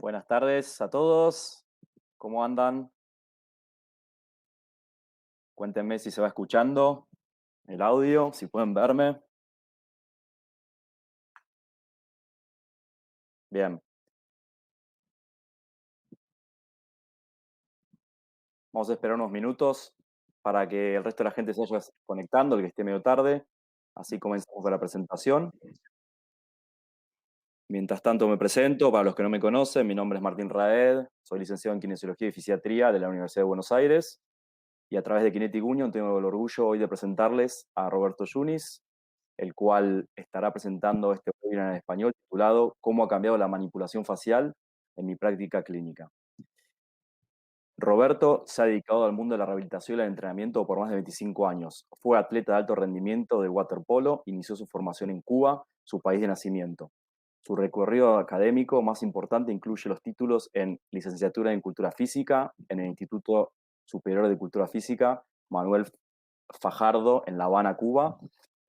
Buenas tardes a todos. ¿Cómo andan? Cuéntenme si se va escuchando el audio, si pueden verme. Bien, vamos a esperar unos minutos para que el resto de la gente se vaya conectando, el que esté medio tarde. Así comenzamos con la presentación. Mientras tanto me presento, para los que no me conocen, mi nombre es Martín Raed, soy licenciado en Kinesiología y Fisiatría de la Universidad de Buenos Aires y a través de Kinetic Union tengo el orgullo hoy de presentarles a Roberto Yunis, el cual estará presentando este webinar en español titulado ¿Cómo ha cambiado la manipulación facial en mi práctica clínica? Roberto se ha dedicado al mundo de la rehabilitación y el entrenamiento por más de 25 años. Fue atleta de alto rendimiento de waterpolo, inició su formación en Cuba, su país de nacimiento. Su recorrido académico más importante incluye los títulos en licenciatura en Cultura Física en el Instituto Superior de Cultura Física Manuel Fajardo en La Habana, Cuba.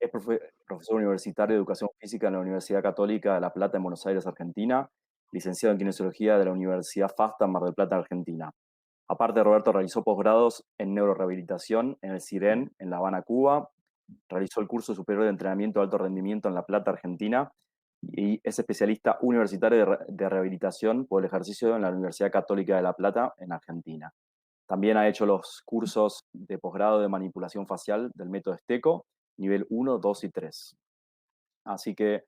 Es profesor universitario de Educación Física en la Universidad Católica de La Plata en Buenos Aires, Argentina. Licenciado en Kinesiología de la Universidad FASTA en Mar del Plata, Argentina. Aparte, Roberto realizó posgrados en neurorehabilitación en el CIREN en La Habana, Cuba. Realizó el curso superior de entrenamiento de alto rendimiento en La Plata, Argentina. Y es especialista universitario de rehabilitación por el ejercicio en la Universidad Católica de La Plata, en Argentina. También ha hecho los cursos de posgrado de manipulación facial del método Esteco, nivel 1, 2 y 3. Así que,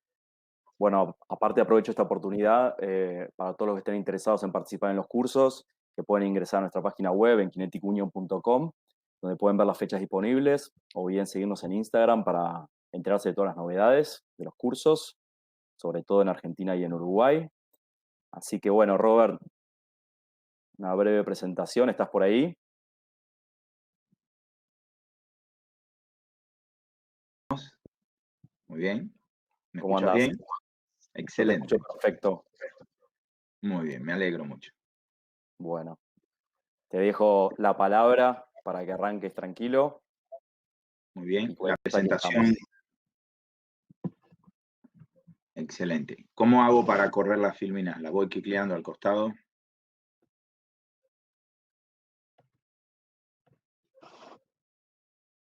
bueno, aparte aprovecho esta oportunidad para todos los que estén interesados en participar en los cursos, que pueden ingresar a nuestra página web en kineticunion.com, donde pueden ver las fechas disponibles, o bien seguirnos en Instagram para enterarse de todas las novedades de los cursos, sobre todo en Argentina y en Uruguay. Así que, bueno, Robert, una breve presentación, ¿estás por ahí? Muy bien. ¿Me ¿Cómo escuchas andás? bien? Yo te escucho Excelente. perfecto. Muy bien, me alegro mucho. Bueno, te dejo la palabra para que arranques tranquilo Muy y bien. La cualquier cosa aquí presentación, estamos. excelente. ¿Cómo hago para correr la filmina? La voy clicleando al costado.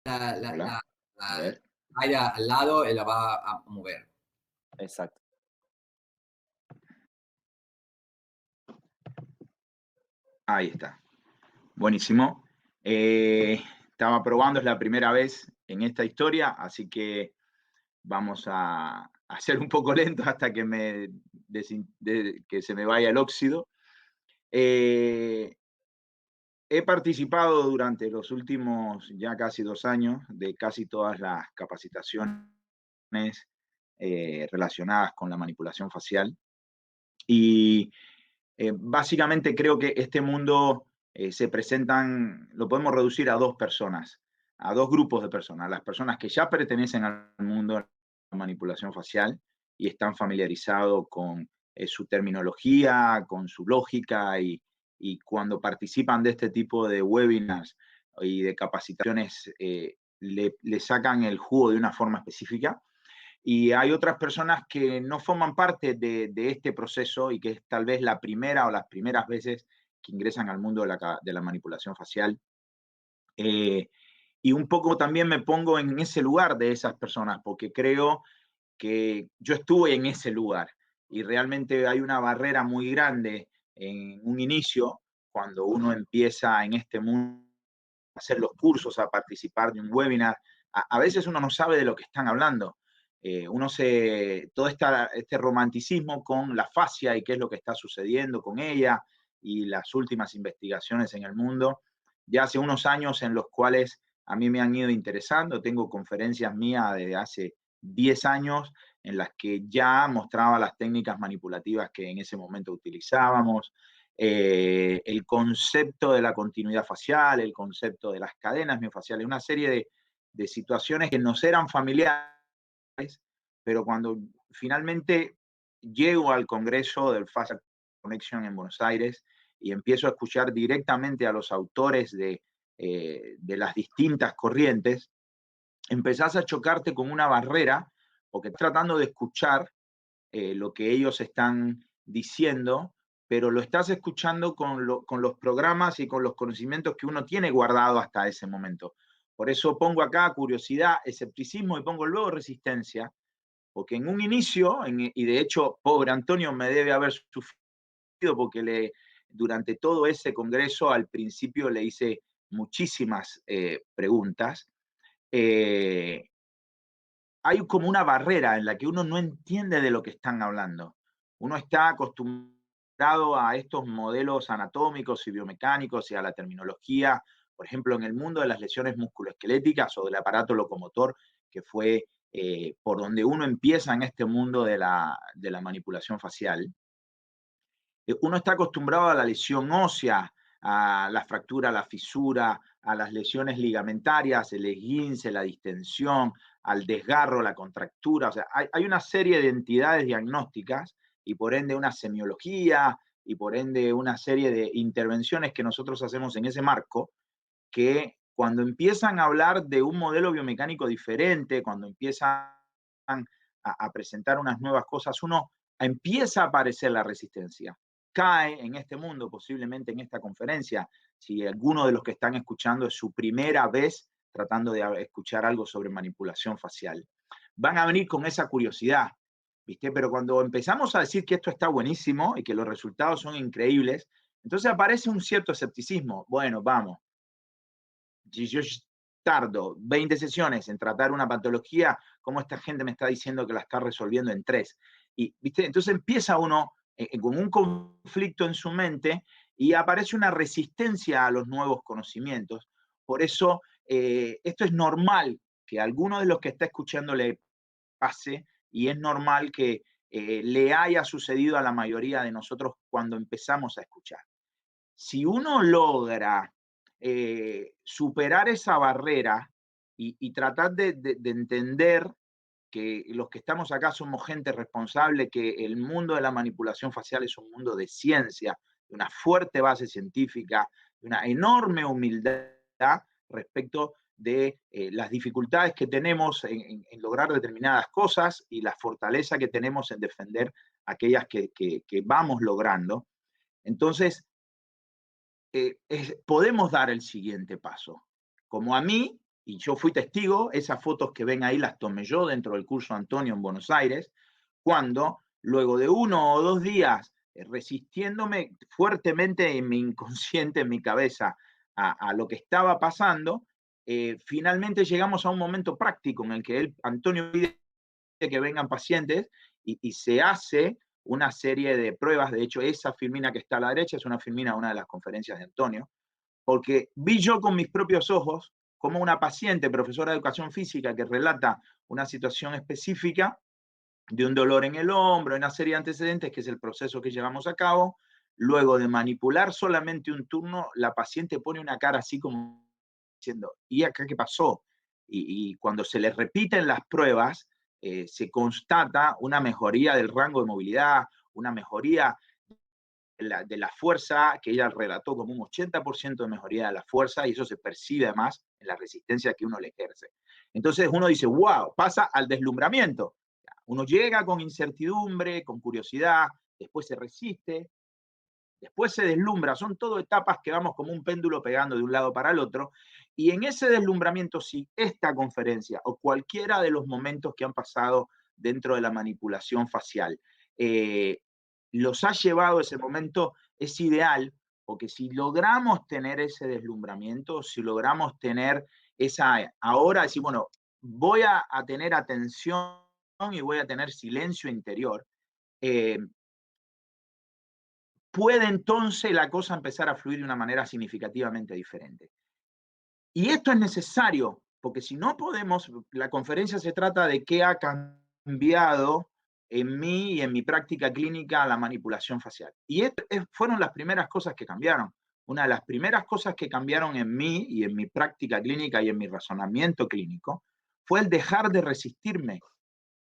la, la, Hola. la, A la ver. raya al lado y la va a mover. Exacto. Ahí está. Buenísimo. Estaba probando, es la primera vez en esta historia, así que vamos a hacer un poco lento hasta que, que se me vaya el óxido. He participado durante los últimos ya casi 2 años de casi todas las capacitaciones relacionadas con la manipulación facial y básicamente creo que este mundo se presentan, lo podemos reducir a 2 personas, a 2 grupos de personas. Las personas que ya pertenecen al mundo de la manipulación facial y están familiarizados con su terminología, con su lógica y cuando participan de este tipo de webinars y de capacitaciones le sacan el jugo de una forma específica. Y hay otras personas que no forman parte de este proceso y que es tal vez la primera o las primeras veces que ingresan al mundo de la manipulación facial. Eh, y un poco también me pongo en ese lugar de esas personas, porque creo que yo estuve en ese lugar y realmente hay una barrera muy grande en un inicio, cuando uno empieza en este mundo a hacer los cursos, a participar de un webinar. A veces uno no sabe de lo que están hablando. Todo este romanticismo con la fascia y qué es lo que está sucediendo con ella y las últimas investigaciones en el mundo, ya hace unos años en los cuales a mí me han ido interesando. Tengo conferencias mías de hace 10 años en las que ya mostraba las técnicas manipulativas que en ese momento utilizábamos, el concepto de la continuidad facial, el concepto de las cadenas miofaciales, una serie de situaciones que nos eran familiares, pero cuando finalmente llego al Congreso del Facial Connection en Buenos Aires y empiezo a escuchar directamente a los autores de las distintas corrientes, empezás a chocarte con una barrera porque estás tratando de escuchar lo que ellos están diciendo, pero lo estás escuchando con los programas y con los conocimientos que uno tiene guardado hasta ese momento. Por eso pongo acá curiosidad, escepticismo y pongo luego resistencia, porque en un inicio, y de hecho, pobre Antonio me debe haber sufrido porque durante todo ese congreso al principio le hice muchísimas preguntas. Hay como una barrera en la que uno no entiende de lo que están hablando. Uno está acostumbrado a estos modelos anatómicos y biomecánicos y a la terminología, por ejemplo, en el mundo de las lesiones musculoesqueléticas o del aparato locomotor, que fue por donde uno empieza en este mundo de la manipulación facial. Uno está acostumbrado a la lesión ósea, a la fractura, a la fisura, a las lesiones ligamentarias, el esguince, la distensión, al desgarro, la contractura. O sea, hay una serie de entidades diagnósticas y por ende una semiología y por ende una serie de intervenciones que nosotros hacemos en ese marco que cuando empiezan a hablar de un modelo biomecánico diferente, cuando empiezan a presentar unas nuevas cosas, uno empieza a aparecer la resistencia. Cae en este mundo, posiblemente en esta conferencia, si alguno de los que están escuchando es su primera vez tratando de escuchar algo sobre manipulación facial. Van a venir con esa curiosidad, ¿viste? Pero cuando empezamos a decir que esto está buenísimo y que los resultados son increíbles, entonces aparece un cierto escepticismo. Bueno, vamos, si yo tardo 20 sesiones en tratar una patología, ¿cómo esta gente me está diciendo que la está resolviendo en 3? Y, ¿viste? Entonces empieza uno con un conflicto en su mente y aparece una resistencia a los nuevos conocimientos. Por eso, esto es normal que a alguno de los que está escuchando le pase y es normal que le haya sucedido a la mayoría de nosotros cuando empezamos a escuchar. Si uno logra superar esa barrera y tratar de entender que los que estamos acá somos gente responsable, que el mundo de la manipulación facial es un mundo de ciencia, de una fuerte base científica, de una enorme humildad respecto de las dificultades que tenemos en lograr determinadas cosas y la fortaleza que tenemos en defender aquellas que vamos logrando. Entonces, podemos dar el siguiente paso. Como a mí, y yo fui testigo, esas fotos que ven ahí las tomé yo dentro del curso Antonio en Buenos Aires, cuando luego de 1 o 2 días resistiéndome fuertemente en mi inconsciente, en mi cabeza, a lo que estaba pasando, finalmente llegamos a un momento práctico en el que Antonio pide que vengan pacientes y se hace una serie de pruebas. De hecho, esa filmina que está a la derecha es una filmina de una de las conferencias de Antonio, porque vi yo con mis propios ojos como una paciente, profesora de educación física, que relata una situación específica de un dolor en el hombro, una serie de antecedentes, que es el proceso que llevamos a cabo. Luego de manipular solamente un turno, la paciente pone una cara así como diciendo, ¿y acá qué pasó? Y cuando se le repiten las pruebas, se constata una mejoría del rango de movilidad, una mejoría de la fuerza, que ella relató como un 80% de mejoría de la fuerza, y eso se percibe además en la resistencia que uno le ejerce. Entonces uno dice, wow, pasa al deslumbramiento. Uno llega con incertidumbre, con curiosidad, después se resiste, después se deslumbra. Son todo etapas que vamos como un péndulo pegando de un lado para el otro. Y en ese deslumbramiento, si esta conferencia o cualquiera de los momentos que han pasado dentro de la manipulación facial los ha llevado a ese momento, es ideal, porque si logramos tener ese deslumbramiento, si logramos tener ahora decir, bueno, voy a tener atención y voy a tener silencio interior, puede entonces la cosa empezar a fluir de una manera significativamente diferente. Y esto es necesario, porque si no podemos, la conferencia se trata de qué ha cambiado en mí y en mi práctica clínica la manipulación facial. Y fueron las primeras cosas que cambiaron. Una de las primeras cosas que cambiaron en mí y en mi práctica clínica y en mi razonamiento clínico fue el dejar de resistirme,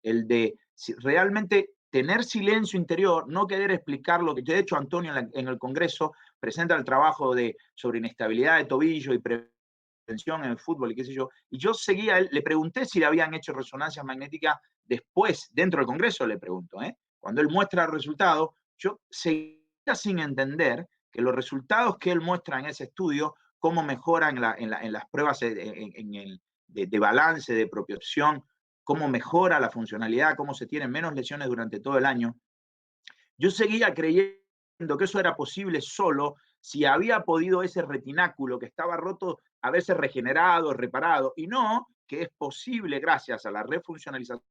el de realmente tener silencio interior, no querer explicar lo que, de hecho, Antonio en el Congreso presenta el trabajo sobre inestabilidad de tobillo y prevención en el fútbol y qué sé yo, y yo seguía, le pregunté si le habían hecho resonancias magnéticas después, dentro del Congreso le pregunto, cuando él muestra el resultado, yo seguía sin entender que los resultados que él muestra en ese estudio, cómo mejoran en las pruebas de balance, de propiocepción, cómo mejora la funcionalidad, cómo se tienen menos lesiones durante todo el año, yo seguía creyendo que eso era posible solo si había podido ese retináculo que estaba roto haberse regenerado, reparado, y no que es posible gracias a la refuncionalización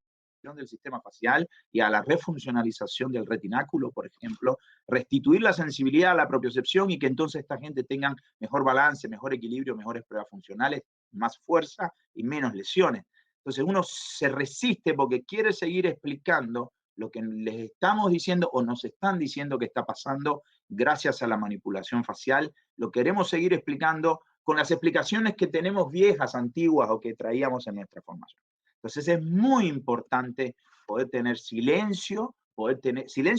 del sistema facial y a la refuncionalización del retináculo, por ejemplo, restituir la sensibilidad a la propiocepción y que entonces esta gente tenga mejor balance, mejor equilibrio, mejores pruebas funcionales, más fuerza y menos lesiones. Entonces uno se resiste porque quiere seguir explicando lo que les estamos diciendo o nos están diciendo que está pasando gracias a la manipulación facial. Lo queremos seguir explicando con las explicaciones que tenemos viejas, antiguas o que traíamos en nuestra formación. Entonces es muy importante poder tener silencio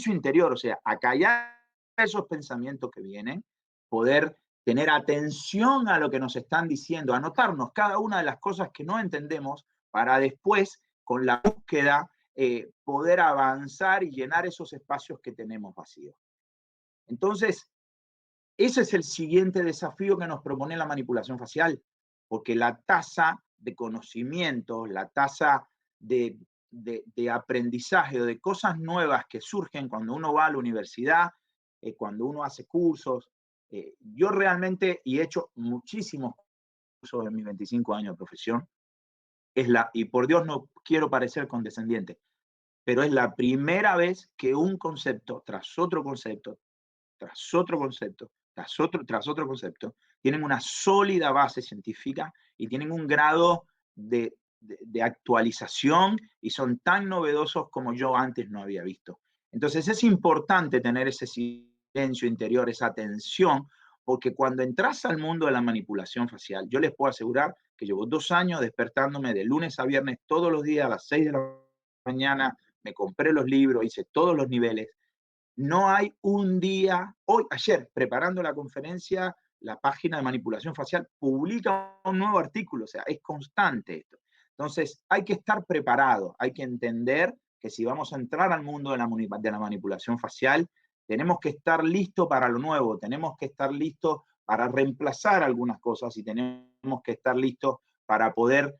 interior, o sea, acallar esos pensamientos que vienen, poder tener atención a lo que nos están diciendo, anotarnos cada una de las cosas que no entendemos para después, con la búsqueda, poder avanzar y llenar esos espacios que tenemos vacíos. Entonces, ese es el siguiente desafío que nos propone la manipulación facial, porque la tasa de conocimiento, la tasa de aprendizaje o de cosas nuevas que surgen cuando uno va a la universidad, cuando uno hace cursos. Yo realmente, y he hecho muchísimos cursos en mis 25 años de profesión, y por Dios no quiero parecer condescendiente, pero es la primera vez que un concepto tras otro concepto, tras otro concepto, tras otro concepto, tienen una sólida base científica y tienen un grado de actualización y son tan novedosos como yo antes no había visto. Entonces es importante tener ese silencio interior, esa atención, porque cuando entras al mundo de la manipulación facial, yo les puedo asegurar que llevo 2 años despertándome de lunes a viernes todos los días a las 6 de la mañana, me compré los libros, hice todos los niveles. No hay un día, ayer, preparando la conferencia, la página de manipulación facial publica un nuevo artículo, o sea, es constante esto. Entonces, hay que estar preparado, hay que entender que si vamos a entrar al mundo de la manipulación facial, tenemos que estar listos para lo nuevo, tenemos que estar listos para reemplazar algunas cosas y tenemos que estar listos para poder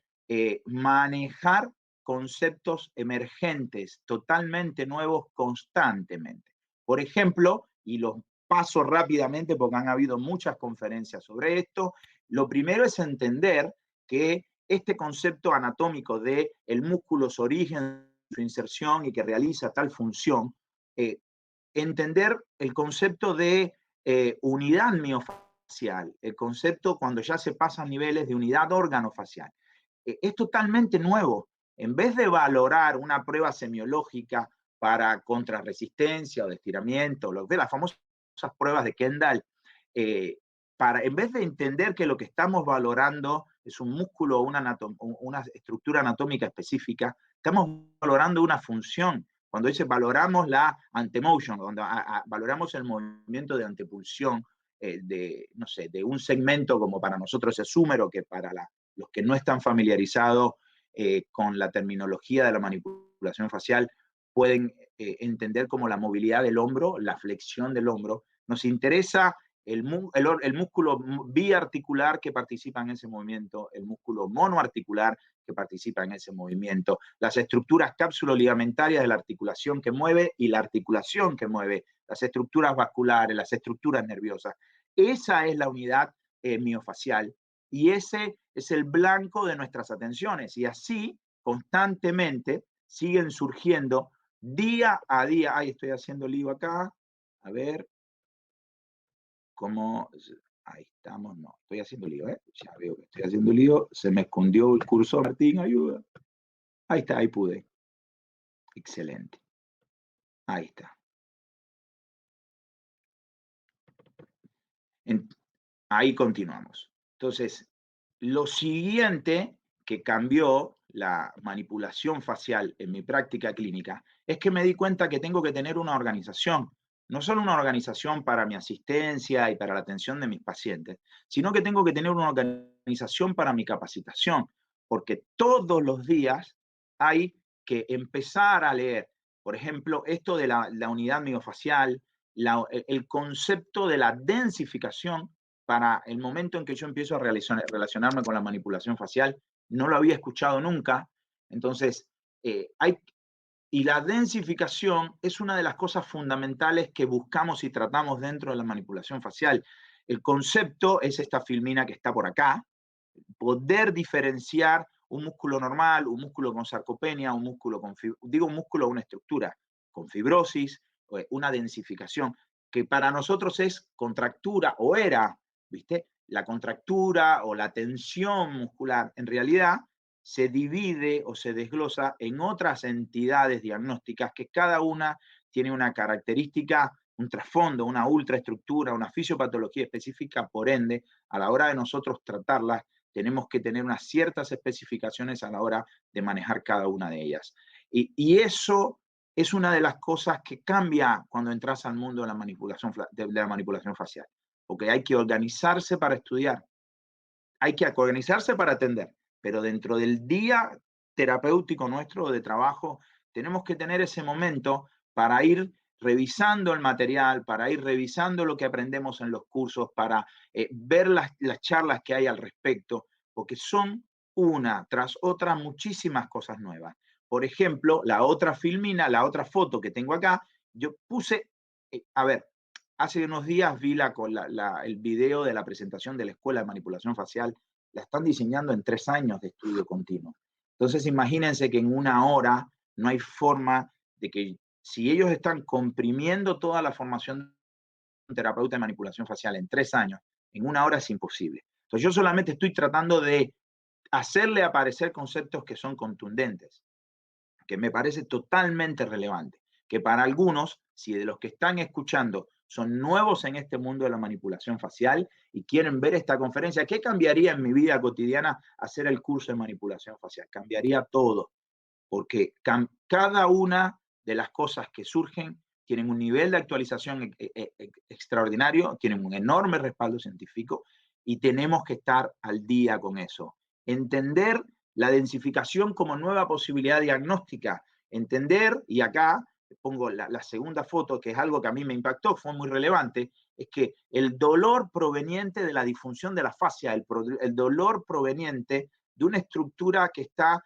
manejar conceptos emergentes, totalmente nuevos constantemente. Por ejemplo, y los paso rápidamente porque han habido muchas conferencias sobre esto, lo primero es entender que este concepto anatómico de el músculo, su origen, su inserción y que realiza tal función, entender el concepto de unidad miofacial, el concepto cuando ya se pasa a niveles de unidad órgano-facial. Es totalmente nuevo. En vez de valorar una prueba semiológica para contrarresistencia o de estiramiento, lo de las famosas pruebas de Kendall, en vez de entender que lo que estamos valorando es un músculo o una estructura anatómica específica, estamos valorando una función. Cuando dice valoramos la antemotion, cuando valoramos el movimiento de antepulsión no sé, de un segmento como para nosotros es húmero, que para los que no están familiarizados con la terminología de la manipulación facial, pueden entender como la movilidad del hombro, la flexión del hombro. Nos interesa el músculo biarticular que participa en ese movimiento, el músculo monoarticular que participa en ese movimiento, las estructuras cápsulo-ligamentarias de la articulación que mueve y la articulación que mueve, las estructuras vasculares, las estructuras nerviosas. Esa es la unidad miofacial y ese es el blanco de nuestras atenciones y así constantemente siguen surgiendo día a día. Ahí estoy haciendo lío acá. A ver. ¿Cómo? Ahí estamos. No, estoy haciendo lío, ¿eh? Ya veo que estoy haciendo lío. Se me escondió el cursor. Martín, ayuda. Ahí está, ahí pude. Excelente. Ahí está. Ahí continuamos. Entonces, lo siguiente que cambió la manipulación facial en mi práctica clínica es que me di cuenta que tengo que tener una organización, no solo una organización para mi asistencia y para la atención de mis pacientes, sino que tengo que tener una organización para mi capacitación, porque todos los días hay que empezar a leer. Por ejemplo, esto de la unidad miofacial, el concepto de la densificación para el momento en que yo empiezo a relacionarme con la manipulación facial. No lo había escuchado nunca. Entonces, y la densificación es una de las cosas fundamentales que buscamos y tratamos dentro de la manipulación facial. El concepto es esta filmina que está por acá, poder diferenciar un músculo normal, un músculo con sarcopenia, un músculo con, digo un músculo, una estructura con fibrosis, una densificación, que para nosotros es contractura o era, ¿viste? La contractura o la tensión muscular, en realidad se divide o se desglosa en otras entidades diagnósticas que cada una tiene una característica, un trasfondo, una ultraestructura, una fisiopatología específica, por ende, a la hora de nosotros tratarlas, tenemos que tener unas ciertas especificaciones a la hora de manejar cada una de ellas. Y eso es una de las cosas que cambia cuando entras al mundo de la manipulación facial, porque hay que organizarse para estudiar, hay que organizarse para atender, pero dentro del día terapéutico nuestro de trabajo, tenemos que tener ese momento para ir revisando el material, para ir revisando lo que aprendemos en los cursos, para ver las charlas que hay al respecto, porque son una tras otra muchísimas cosas nuevas. Por ejemplo, la otra filmina, la otra foto que tengo acá, yo puse, a ver, hace unos días vi el video de la presentación de la Escuela de Manipulación Facial. La están diseñando en 3 años de estudio continuo. Entonces, imagínense que en 1 hora no hay forma de que, si ellos están comprimiendo toda la formación de un terapeuta de manipulación facial en 3 años, en 1 hora es imposible. Entonces, yo solamente estoy tratando de hacerle aparecer conceptos que son contundentes, que me parece totalmente relevante, que para algunos, si de los que están escuchando son nuevos en este mundo de la manipulación facial y quieren ver esta conferencia, ¿qué cambiaría en mi vida cotidiana hacer el curso de manipulación facial? Cambiaría todo, porque cada una de las cosas que surgen tienen un nivel de actualización extraordinario, tienen un enorme respaldo científico y tenemos que estar al día con eso. Entender la densificación como nueva posibilidad diagnóstica, entender, y acá pongo la segunda foto, que es algo que a mí me impactó, fue muy relevante, es que el dolor proveniente de la disfunción de la fascia, el dolor proveniente de una estructura que está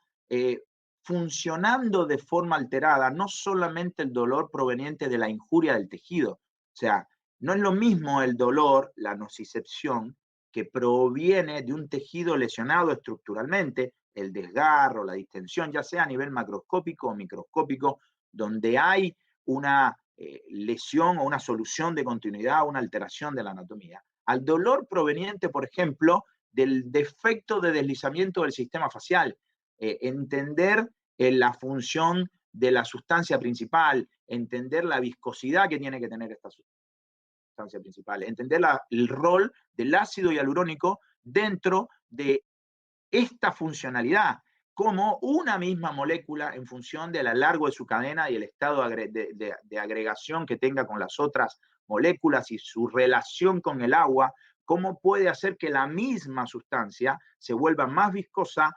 funcionando de forma alterada, no solamente el dolor proveniente de la injuria del tejido, o sea, no es lo mismo el dolor, la nocicepción, que proviene de un tejido lesionado estructuralmente, el desgarro, la distensión, ya sea a nivel macroscópico o microscópico, donde hay una lesión o una solución de continuidad, una alteración de la anatomía, al dolor proveniente, por ejemplo, del defecto de deslizamiento del sistema facial, entender la función de la sustancia principal, entender la viscosidad que tiene que tener esta sustancia principal, entender el rol del ácido hialurónico dentro de esta funcionalidad, como una misma molécula en función del alargo de su cadena y el estado de agregación que tenga con las otras moléculas y su relación con el agua, cómo puede hacer que la misma sustancia se vuelva más viscosa,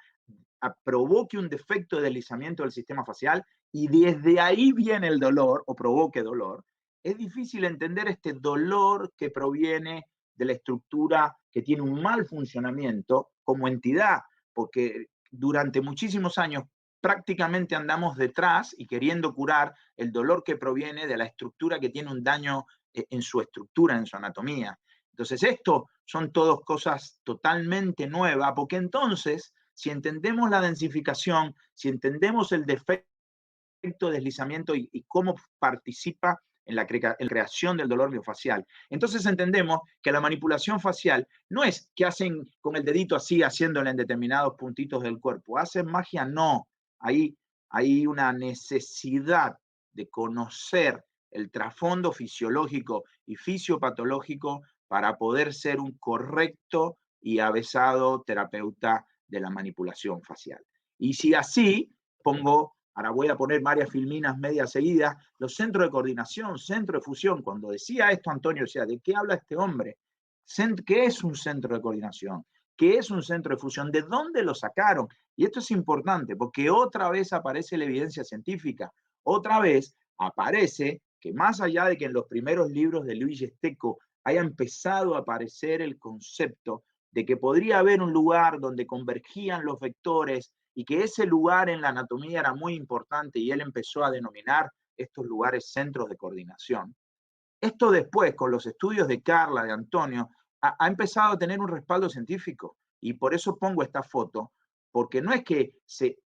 provoque un defecto de deslizamiento del sistema facial y desde ahí viene el dolor o provoque dolor. Es difícil entender este dolor que proviene de la estructura que tiene un mal funcionamiento como entidad, porque durante muchísimos años prácticamente andamos detrás y queriendo curar el dolor que proviene de la estructura que tiene un daño en su estructura, en su anatomía. Entonces, esto son todas cosas totalmente nuevas, porque entonces, si entendemos la densificación, si entendemos el defecto de deslizamiento y cómo participa en la creación del dolor miofacial, entonces entendemos que la manipulación facial no es que hacen con el dedito así, haciéndole en determinados puntitos del cuerpo. Hacen magia, no. Hay una necesidad de conocer el trasfondo fisiológico y fisiopatológico para poder ser un correcto y avesado terapeuta de la manipulación facial. Y si así pongo, ahora voy a poner varias filminas medias seguidas, los centros de coordinación, centro de fusión. Cuando decía esto, Antonio, o sea, ¿de qué habla este hombre? ¿Qué es un centro de coordinación? ¿Qué es un centro de fusión? ¿De dónde lo sacaron? Y esto es importante porque otra vez aparece la evidencia científica, otra vez aparece que más allá de que en los primeros libros de Luigi Stecco haya empezado a aparecer el concepto de que podría haber un lugar donde convergían los vectores y que ese lugar en la anatomía era muy importante y él empezó a denominar estos lugares centros de coordinación. Esto después, con los estudios de Carla, de Antonio, ha empezado a tener un respaldo científico y por eso pongo esta foto, porque no es que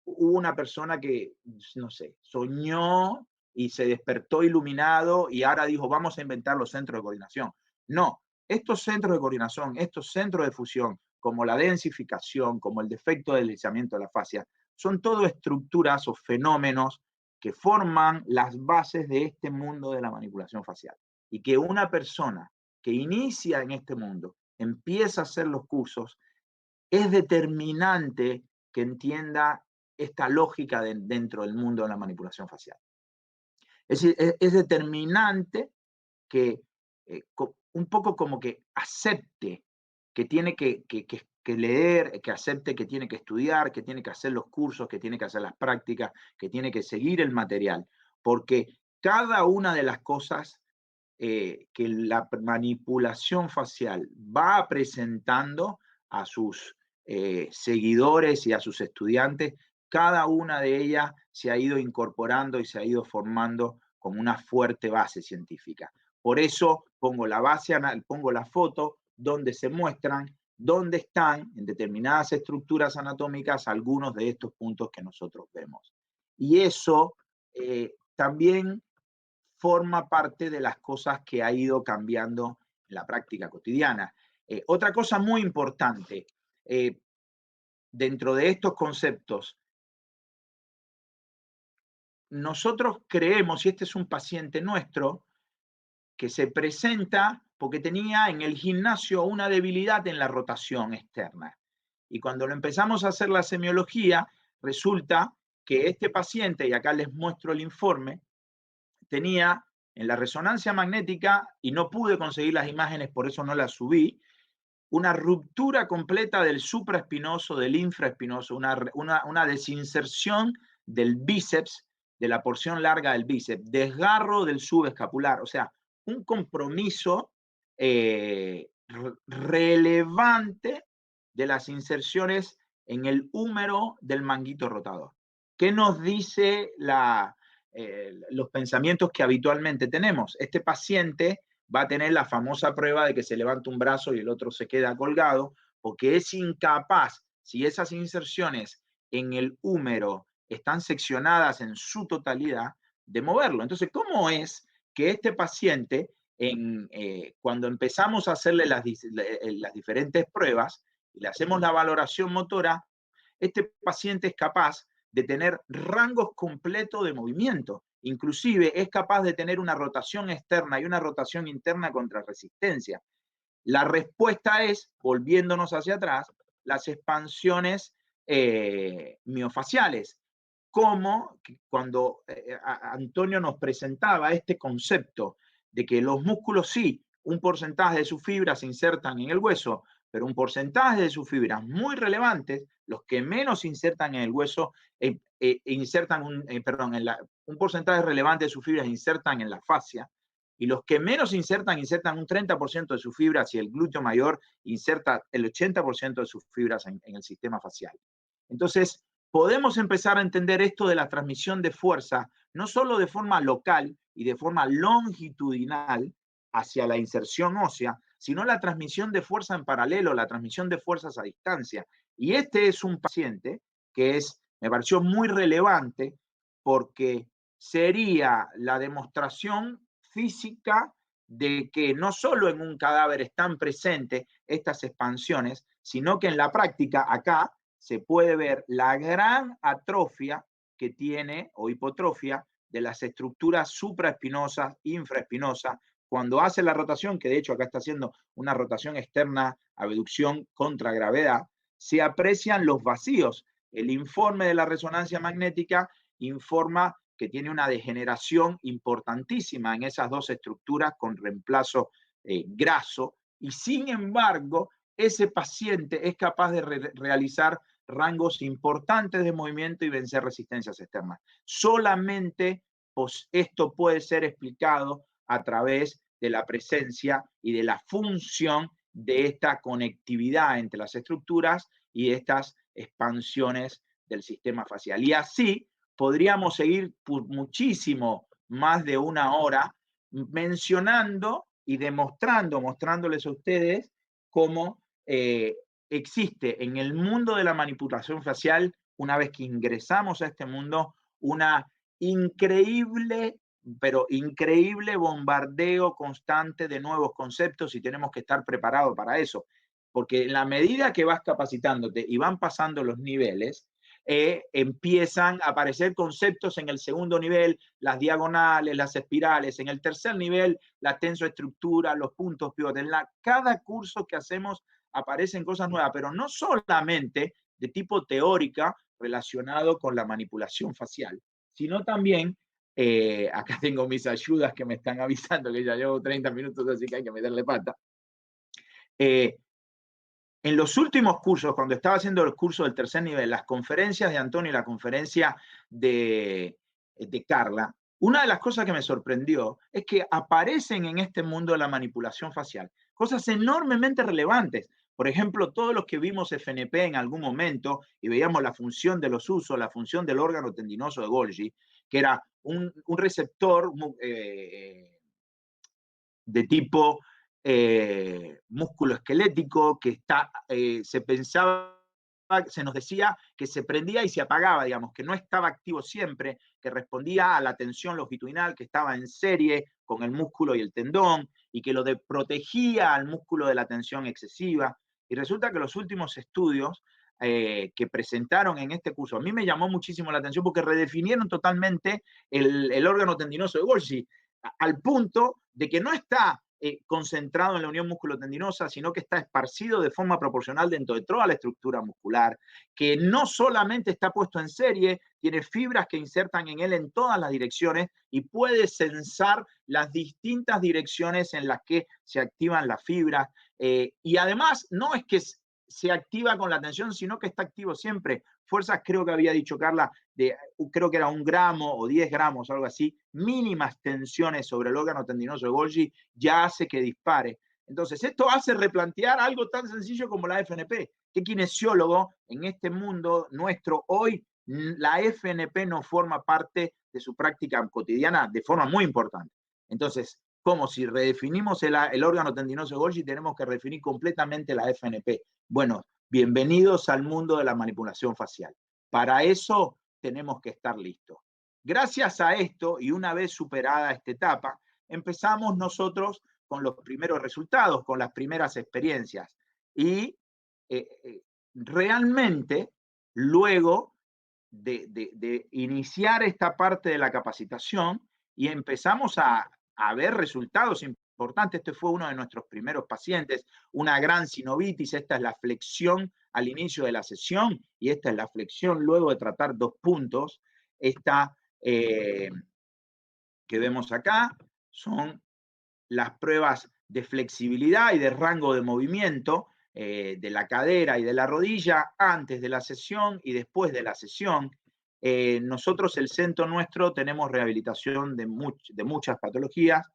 hubo una persona que, no sé, soñó y se despertó iluminado y ahora dijo, vamos a inventar los centros de coordinación. No, estos centros de coordinación, estos centros de fusión, como la densificación, como el defecto de deslizamiento de la fascia, son todo estructuras o fenómenos que forman las bases de este mundo de la manipulación facial. Y que una persona que inicia en este mundo, empieza a hacer los cursos, es determinante que entienda esta lógica dentro del mundo de la manipulación facial. Es decir, es determinante que un poco como que acepte que tiene que leer, que acepte que tiene que estudiar, que tiene que hacer los cursos, que tiene que hacer las prácticas, que tiene que seguir el material, porque cada una de las cosas que la manipulación facial va presentando a sus seguidores y a sus estudiantes, cada una de ellas se ha ido incorporando y se ha ido formando con una fuerte base científica. Por eso pongo la base, pongo la foto donde se muestran dónde están en determinadas estructuras anatómicas algunos de estos puntos que nosotros vemos. Y eso también forma parte de las cosas que ha ido cambiando en la práctica cotidiana. Otra cosa muy importante, dentro de estos conceptos, nosotros creemos, y este es un paciente nuestro, que se presenta porque tenía en el gimnasio una debilidad en la rotación externa. Y cuando lo empezamos a hacer la semiología, resulta que este paciente, y acá les muestro el informe, tenía en la resonancia magnética, y no pude conseguir las imágenes, por eso no las subí, una ruptura completa del supraespinoso, del infraespinoso, una desinserción del bíceps, de la porción larga del bíceps, desgarro del subescapular, o sea, un compromiso relevante de las inserciones en el húmero del manguito rotador. ¿Qué nos dice los pensamientos que habitualmente tenemos? Este paciente va a tener la famosa prueba de que se levanta un brazo y el otro se queda colgado, porque es incapaz, si esas inserciones en el húmero están seccionadas en su totalidad, de moverlo. Entonces, ¿cómo es que este paciente, cuando empezamos a hacerle las diferentes pruebas y le hacemos la valoración motora, este paciente es capaz de tener rangos completos de movimiento? Inclusive es capaz de tener una rotación externa y una rotación interna contra resistencia. La respuesta es, volviéndonos hacia atrás, las expansiones miofaciales. Como cuando Antonio nos presentaba este concepto de que los músculos sí, un porcentaje de sus fibras se insertan en el hueso, pero un porcentaje de sus fibras muy relevantes, los que menos insertan en el hueso, un porcentaje relevante de sus fibras insertan en la fascia, y los que menos insertan un 30% de sus fibras, y el glúteo mayor inserta el 80% de sus fibras en el sistema facial. Entonces, podemos empezar a entender esto de la transmisión de fuerza, no solo de forma local y de forma longitudinal hacia la inserción ósea, sino la transmisión de fuerza en paralelo, la transmisión de fuerzas a distancia. Y este es un paciente que me pareció muy relevante porque sería la demostración física de que no solo en un cadáver están presentes estas expansiones, sino que en la práctica acá se puede ver la gran atrofia que tiene, o hipotrofia, de las estructuras supraespinosas, infraespinosas, cuando hace la rotación, que de hecho acá está haciendo una rotación externa, abducción contra gravedad, se aprecian los vacíos. El informe de la resonancia magnética informa que tiene una degeneración importantísima en esas dos estructuras con reemplazo graso, y sin embargo, ese paciente es capaz de realizar rangos importantes de movimiento y vencer resistencias externas, solamente esto puede ser explicado a través de la presencia y de la función de esta conectividad entre las estructuras y estas expansiones del sistema facial. Y así podríamos seguir por muchísimo más de una hora mencionando y mostrándoles a ustedes cómo existe en el mundo de la manipulación facial, una vez que ingresamos a este mundo, una increíble, pero increíble bombardeo constante de nuevos conceptos y tenemos que estar preparados para eso. Porque en la medida que vas capacitándote y van pasando los niveles, empiezan a aparecer conceptos en el segundo nivel, las diagonales, las espirales, en el tercer nivel, la tensoestructura, los puntos pivot. Cada curso que hacemos aparecen cosas nuevas, pero no solamente de tipo teórica relacionado con la manipulación facial, sino también, acá tengo mis ayudas que me están avisando que ya llevo 30 minutos, así que hay que meterle pata. En los últimos cursos, cuando estaba haciendo el curso del tercer nivel, las conferencias de Antonio y la conferencia de Carla, una de las cosas que me sorprendió es que aparecen en este mundo de la manipulación facial cosas enormemente relevantes. Por ejemplo, todos los que vimos FNP en algún momento y veíamos la función de los usos, la función del órgano tendinoso de Golgi, que era un receptor de tipo músculo esquelético que se pensaba, se nos decía que se prendía y se apagaba, digamos, que no estaba activo siempre, que respondía a la tensión longitudinal, que estaba en serie con el músculo y el tendón, y que protegía al músculo de la tensión excesiva. Y resulta que los últimos estudios que presentaron en este curso, a mí me llamó muchísimo la atención porque redefinieron totalmente el órgano tendinoso de Golgi, al punto de que no está concentrado en la unión músculo-tendinosa, sino que está esparcido de forma proporcional dentro de toda la estructura muscular, que no solamente está puesto en serie, tiene fibras que insertan en él en todas las direcciones y puede sensar las distintas direcciones en las que se activan las fibras. Y además, no es que se activa con la tensión, sino que está activo siempre. Fuerzas, creo que había dicho Carla, creo que era 1 gramo o 10 gramos, algo así, mínimas tensiones sobre el órgano tendinoso de Golgi ya hace que dispare. Entonces, esto hace replantear algo tan sencillo como la FNP. ¿Qué kinesiólogo en este mundo nuestro hoy, la FNP no forma parte de su práctica cotidiana de forma muy importante? Entonces, como si redefinimos el órgano tendinoso de Golgi, tenemos que redefinir completamente la FNP. Bueno, bienvenidos al mundo de la manipulación facial. Para eso tenemos que estar listos. Gracias a esto, y una vez superada esta etapa, empezamos nosotros con los primeros resultados, con las primeras experiencias. Y realmente, luego de iniciar esta parte de la capacitación, y empezamos a ver resultados importantes. Este fue uno de nuestros primeros pacientes, una gran sinovitis. Esta es la flexión al inicio de la sesión y esta es la flexión luego de tratar 2 puntos. Esta que vemos acá son las pruebas de flexibilidad y de rango de movimiento de la cadera y de la rodilla antes de la sesión y después de la sesión. Nosotros, el centro nuestro, tenemos rehabilitación de muchas patologías.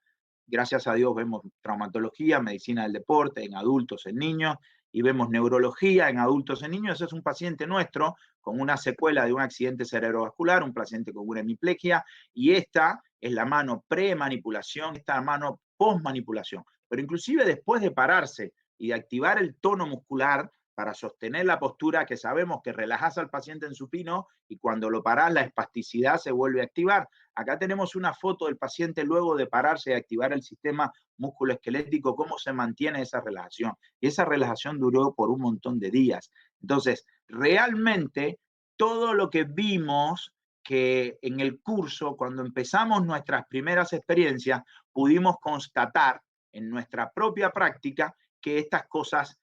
Gracias a Dios vemos traumatología, medicina del deporte en adultos, en niños, y vemos neurología en adultos, en niños. Ese es un paciente nuestro con una secuela de un accidente cerebrovascular, un paciente con una hemiplegia, y esta es la mano pre-manipulación, esta mano post-manipulación. Pero inclusive después de pararse y de activar el tono muscular para sostener la postura, que sabemos que relajas al paciente en supino y cuando lo parás la espasticidad se vuelve a activar. Acá tenemos una foto del paciente luego de pararse y activar el sistema musculoesquelético, cómo se mantiene esa relajación. Y esa relajación duró por un montón de días. Entonces, realmente todo lo que vimos que en el curso, cuando empezamos nuestras primeras experiencias, pudimos constatar en nuestra propia práctica que estas cosas,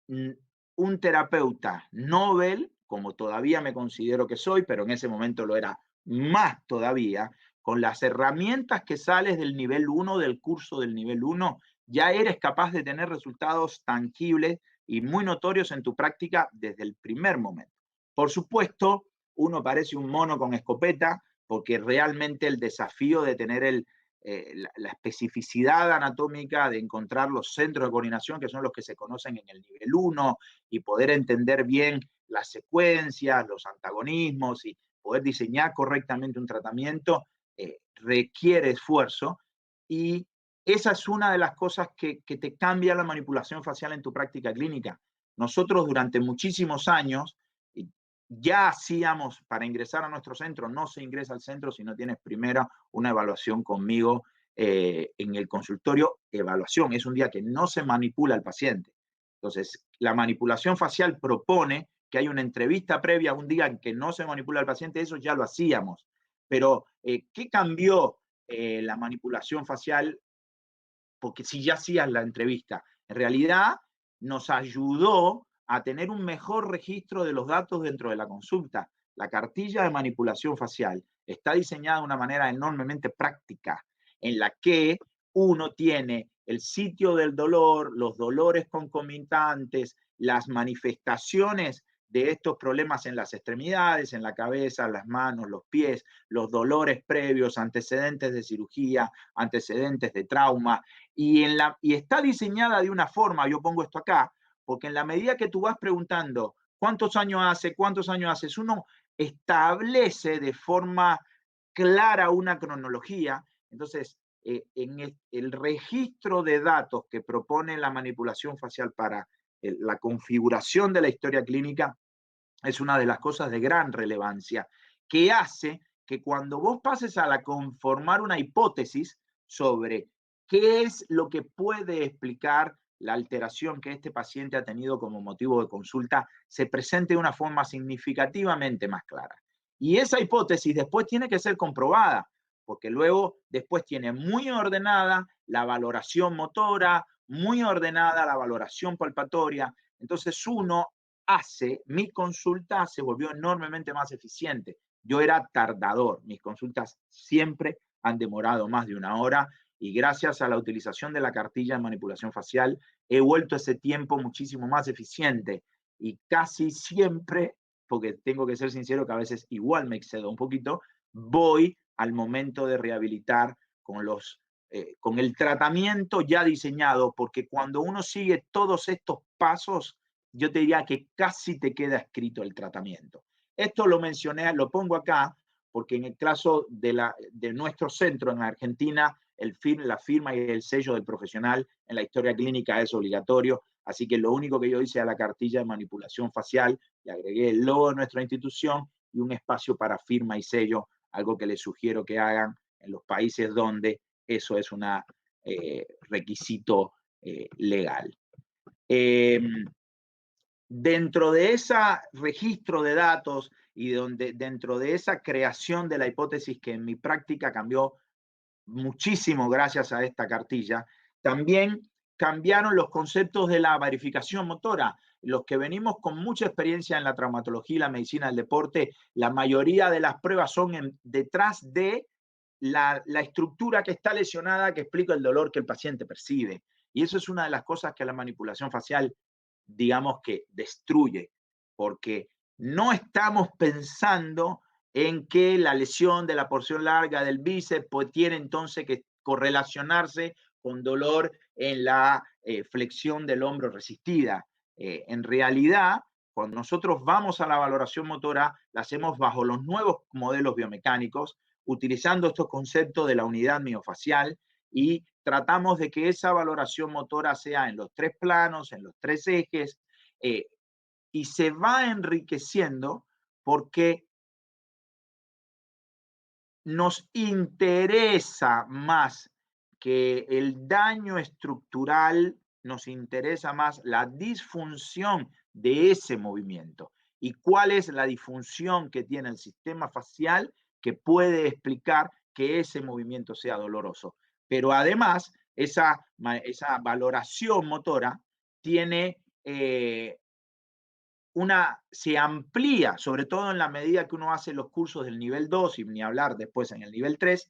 un terapeuta Nobel, como todavía me considero que soy, pero en ese momento lo era más todavía, con las herramientas que sales del nivel 1, del curso del nivel 1, ya eres capaz de tener resultados tangibles y muy notorios en tu práctica desde el primer momento. Por supuesto, uno parece un mono con escopeta porque realmente el desafío de tener la especificidad anatómica, de encontrar los centros de coordinación, que son los que se conocen en el nivel 1, y poder entender bien las secuencias, los antagonismos, y poder diseñar correctamente un tratamiento, requiere esfuerzo, y esa es una de las cosas que te cambia la manipulación facial en tu práctica clínica. Nosotros durante muchísimos años ya hacíamos, para ingresar a nuestro centro, no se ingresa al centro si no tienes primero una evaluación conmigo en el consultorio. Evaluación es un día que no se manipula al paciente. Entonces, la manipulación facial propone que hay una entrevista previa un día en que no se manipula al paciente. Eso ya lo hacíamos. Pero, ¿qué cambió la manipulación facial? Porque si ya hacías la entrevista, en realidad nos ayudó a tener un mejor registro de los datos dentro de la consulta. La cartilla de manipulación facial está diseñada de una manera enormemente práctica, en la que uno tiene el sitio del dolor, los dolores concomitantes, las manifestaciones de estos problemas en las extremidades, en la cabeza, las manos, los pies, los dolores previos, antecedentes de cirugía, antecedentes de trauma, y está diseñada de una forma, yo pongo esto acá, porque en la medida que tú vas preguntando cuántos años haces, uno establece de forma clara una cronología. Entonces, en el registro de datos que propone la manipulación facial para la configuración de la historia clínica es una de las cosas de gran relevancia, que hace que cuando vos pases a conformar una hipótesis sobre qué es lo que puede explicar la alteración que este paciente ha tenido como motivo de consulta, se presente de una forma significativamente más clara. Y esa hipótesis después tiene que ser comprobada, porque luego después tiene muy ordenada la valoración motora, muy ordenada la valoración palpatoria. Entonces mi consulta se volvió enormemente más eficiente. Yo era tardador, mis consultas siempre han demorado más de una hora, y gracias a la utilización de la cartilla de manipulación facial he vuelto ese tiempo muchísimo más eficiente, y casi siempre, porque tengo que ser sincero que a veces igual me excedo un poquito, voy al momento de rehabilitar con el tratamiento ya diseñado, porque cuando uno sigue todos estos pasos, yo te diría que casi te queda escrito el tratamiento. Esto lo mencioné, lo pongo acá, porque en el caso de nuestro centro en Argentina, la firma y el sello del profesional en la historia clínica es obligatorio, así que lo único que yo hice a la cartilla de manipulación facial, le agregué el logo de nuestra institución y un espacio para firma y sello, algo que les sugiero que hagan en los países donde eso es un requisito legal. Dentro de ese registro de datos y dentro de esa creación de la hipótesis, que en mi práctica cambió muchísimo gracias a esta cartilla, también cambiaron los conceptos de la verificación motora. Los que venimos con mucha experiencia en la traumatología y la medicina del deporte, la mayoría de las pruebas son detrás de la estructura que está lesionada, que explica el dolor que el paciente percibe. Y eso es una de las cosas que la manipulación facial, digamos, que destruye, porque no estamos pensando en que la lesión de la porción larga del bíceps pues tiene entonces que correlacionarse con dolor en la flexión del hombro resistida. En realidad, cuando nosotros vamos a la valoración motora, la hacemos bajo los nuevos modelos biomecánicos, utilizando estos conceptos de la unidad miofacial, y tratamos de que esa valoración motora sea en los 3 planos, en los 3 ejes, y se va enriqueciendo porque nos interesa más que el daño estructural, nos interesa más la disfunción de ese movimiento. ¿Y cuál es la disfunción que tiene el sistema facial que puede explicar que ese movimiento sea doloroso? Pero además, esa valoración motora tiene se amplía, sobre todo en la medida que uno hace los cursos del nivel 2, y ni hablar después en el nivel 3,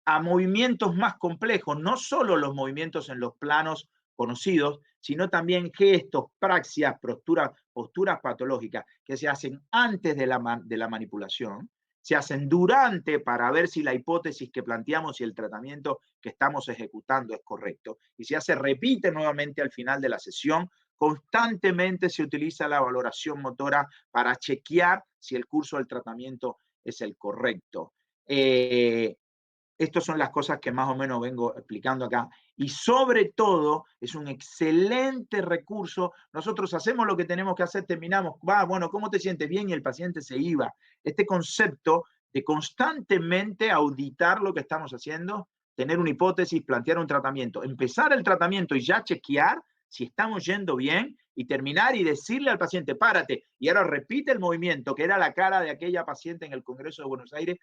a movimientos más complejos, no solo los movimientos en los planos conocidos, sino también gestos, praxias, posturas patológicas que se hacen antes de la manipulación, se hacen durante para ver si la hipótesis que planteamos y el tratamiento que estamos ejecutando es correcto. Y se repite nuevamente al final de la sesión. Constantemente se utiliza la valoración motora para chequear si el curso del tratamiento es el correcto. Estas son las cosas que más o menos vengo explicando acá. Y sobre todo, es un excelente recurso. Nosotros hacemos lo que tenemos que hacer, terminamos. Bueno, ¿cómo te sientes? Bien, y el paciente se iba. Este concepto de constantemente auditar lo que estamos haciendo, tener una hipótesis, plantear un tratamiento, empezar el tratamiento y ya chequear si estamos yendo bien y terminar y decirle al paciente, párate. Y ahora repite el movimiento, que era la cara de aquella paciente en el Congreso de Buenos Aires,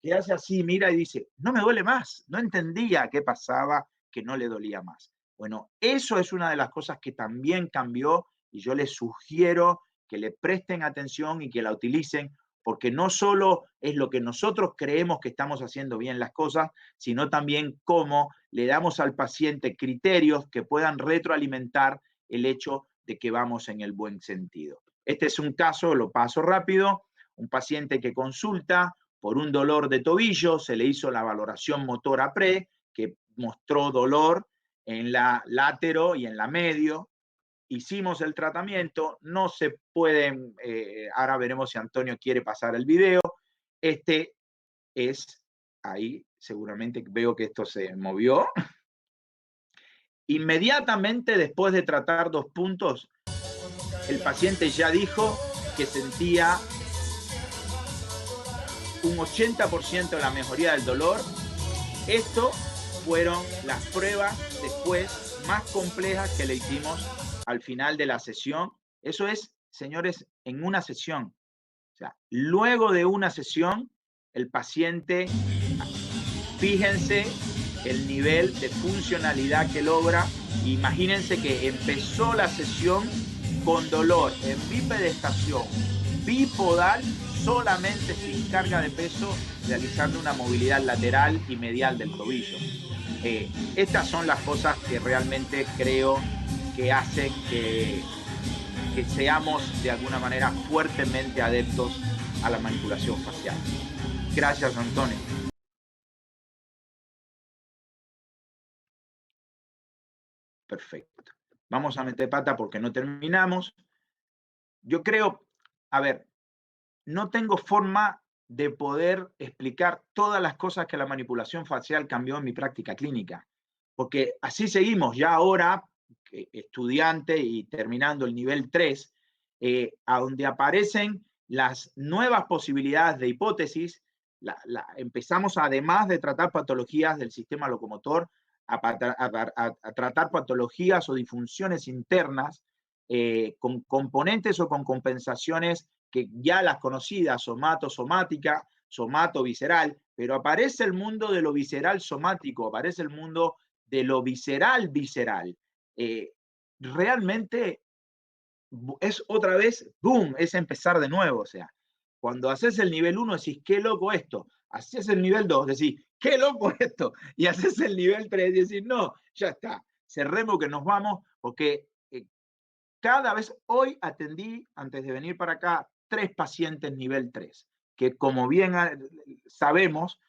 que hace así, mira y dice, no me duele más, no entendía qué pasaba, que no le dolía más. Bueno, eso es una de las cosas que también cambió y yo les sugiero que le presten atención y que la utilicen, porque no solo es lo que nosotros creemos que estamos haciendo bien las cosas, sino también cómo le damos al paciente criterios que puedan retroalimentar el hecho de que vamos en el buen sentido. Este es un caso, lo paso rápido, un paciente que consulta por un dolor de tobillo, se le hizo la valoración motora pre, que mostró dolor en la látero y en la medio. Hicimos el tratamiento, no se pueden, ahora veremos si Antonio quiere pasar el video. Este es, ahí seguramente veo que esto se movió. Inmediatamente después de tratar 2 puntos, el paciente ya dijo que sentía un 80% de la mejoría del dolor. Esto fueron las pruebas después más complejas que le hicimos al final de la sesión. Eso es, señores, en una sesión. O sea, luego de una sesión, el paciente, fíjense el nivel de funcionalidad que logra. Imagínense que empezó la sesión con dolor en bipedestación bipodal, solamente sin carga de peso, realizando una movilidad lateral y medial del tobillo. Estas son las cosas que realmente creo que hacen que seamos de alguna manera fuertemente adeptos a la manipulación facial. Gracias, Antonio. Perfecto. Vamos a meter pata porque no terminamos. Yo creo, a ver, no tengo forma de poder explicar todas las cosas que la manipulación facial cambió en mi práctica clínica, porque así seguimos ya ahora, estudiante y terminando el nivel 3, a donde aparecen las nuevas posibilidades de hipótesis. Empezamos, además de tratar patologías del sistema locomotor, a tratar patologías o disfunciones internas con componentes o con compensaciones que ya las conocidas, somatosomática, somato-visceral, pero aparece el mundo de lo visceral somático, aparece el mundo de lo visceral visceral. Realmente es otra vez, boom, es empezar de nuevo. O sea, cuando haces el nivel 1 decís, qué loco esto. Haces el nivel 2, decís, qué loco esto. Y haces el nivel 3 y decís, no, ya está, cerremos que nos vamos, porque cada vez, hoy atendí, antes de venir para acá, 3 pacientes nivel 3, que como bien sabemos,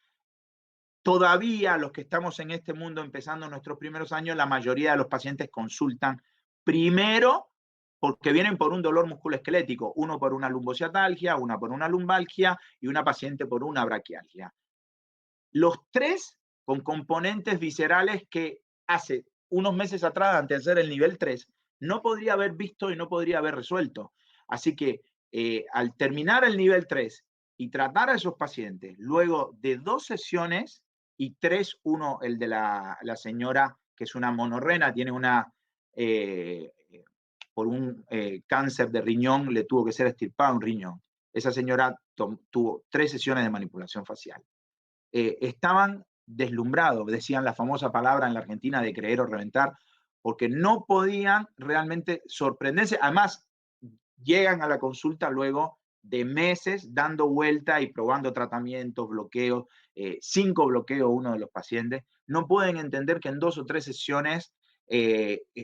todavía los que estamos en este mundo empezando nuestros primeros años, la mayoría de los pacientes consultan primero porque vienen por un dolor musculoesquelético, uno por una lumbociatalgia, una por una lumbalgia y una paciente por una braquialgia. Los 3 con componentes viscerales que hace unos meses atrás, antes de hacer el nivel 3, no podría haber visto y no podría haber resuelto. Así que al terminar el nivel 3 y tratar a esos pacientes, luego de 2 sesiones y 3, uno, el de la señora que es una monorrena, tiene una, por un cáncer de riñón, le tuvo que ser extirpado un riñón. Esa señora tuvo 3 sesiones de manipulación facial. Estaban deslumbrados, decían la famosa palabra en la Argentina de creer o reventar, porque no podían realmente sorprenderse. Además, llegan a la consulta luego de meses dando vuelta y probando tratamientos, bloqueos, 5 bloqueos uno de los pacientes. No pueden entender que en 2 o 3 sesiones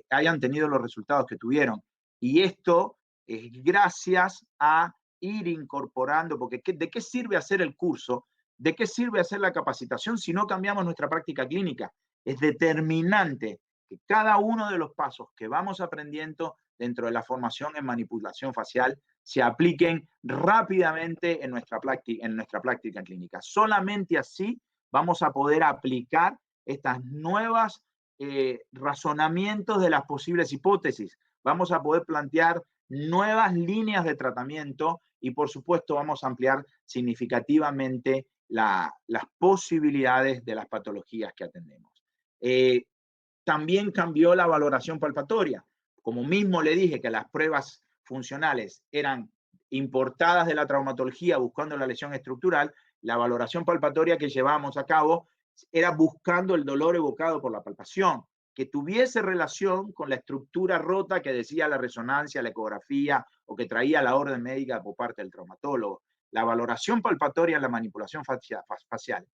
hayan tenido los resultados que tuvieron. Y esto es gracias a ir incorporando, porque ¿de qué sirve hacer el curso? ¿De qué sirve hacer la capacitación si no cambiamos nuestra práctica clínica? Es determinante que cada uno de los pasos que vamos aprendiendo dentro de la formación en manipulación facial se apliquen rápidamente en nuestra práctica clínica. Solamente así vamos a poder aplicar estas nuevas razonamientos de las posibles hipótesis. Vamos a poder plantear nuevas líneas de tratamiento y, por supuesto, vamos a ampliar significativamente las posibilidades de las patologías que atendemos. También cambió la valoración palpatoria. Como mismo le dije que las pruebas funcionales eran importadas de la traumatología buscando la lesión estructural, la valoración palpatoria que llevamos a cabo era buscando el dolor evocado por la palpación, que tuviese relación con la estructura rota que decía la resonancia, la ecografía o que traía la orden médica por parte del traumatólogo. La valoración palpatoria en la manipulación facial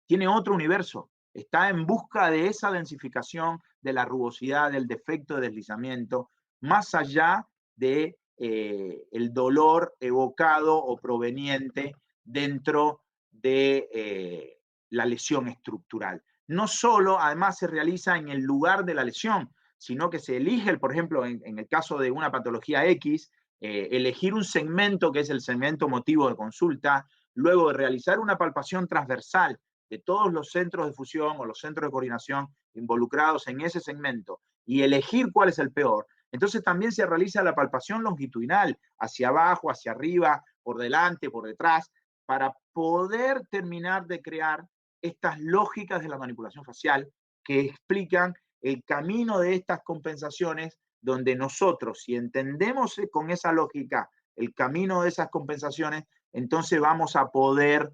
tiene otro universo. Está en busca de esa densificación, de la rugosidad, del defecto de deslizamiento, más allá de el dolor evocado o proveniente dentro de la lesión estructural. No solo, además, se realiza en el lugar de la lesión, sino que se elige, por ejemplo, en el caso de una patología X, elegir un segmento que es el segmento motivo de consulta, luego de realizar una palpación transversal de todos los centros de fusión o los centros de coordinación involucrados en ese segmento y elegir cuál es el peor. Entonces también se realiza la palpación longitudinal, hacia abajo, hacia arriba, por delante, por detrás, para poder terminar de crear estas lógicas de la manipulación facial que explican el camino de estas compensaciones, donde nosotros, si entendemos con esa lógica el camino de esas compensaciones, entonces vamos a poder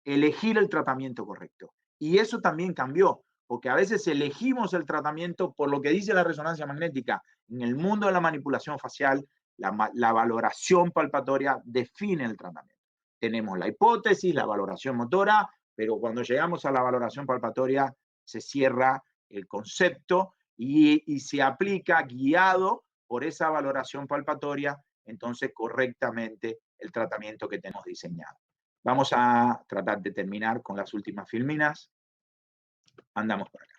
elegir el tratamiento correcto. Y eso también cambió, porque a veces elegimos el tratamiento por lo que dice la resonancia magnética. En el mundo de la manipulación facial, la valoración palpatoria define el tratamiento. Tenemos la hipótesis, la valoración motora, pero cuando llegamos a la valoración palpatoria se cierra el concepto y se aplica guiado por esa valoración palpatoria, entonces correctamente el tratamiento que tenemos diseñado. Vamos a tratar de terminar con las últimas filminas. Andamos por acá.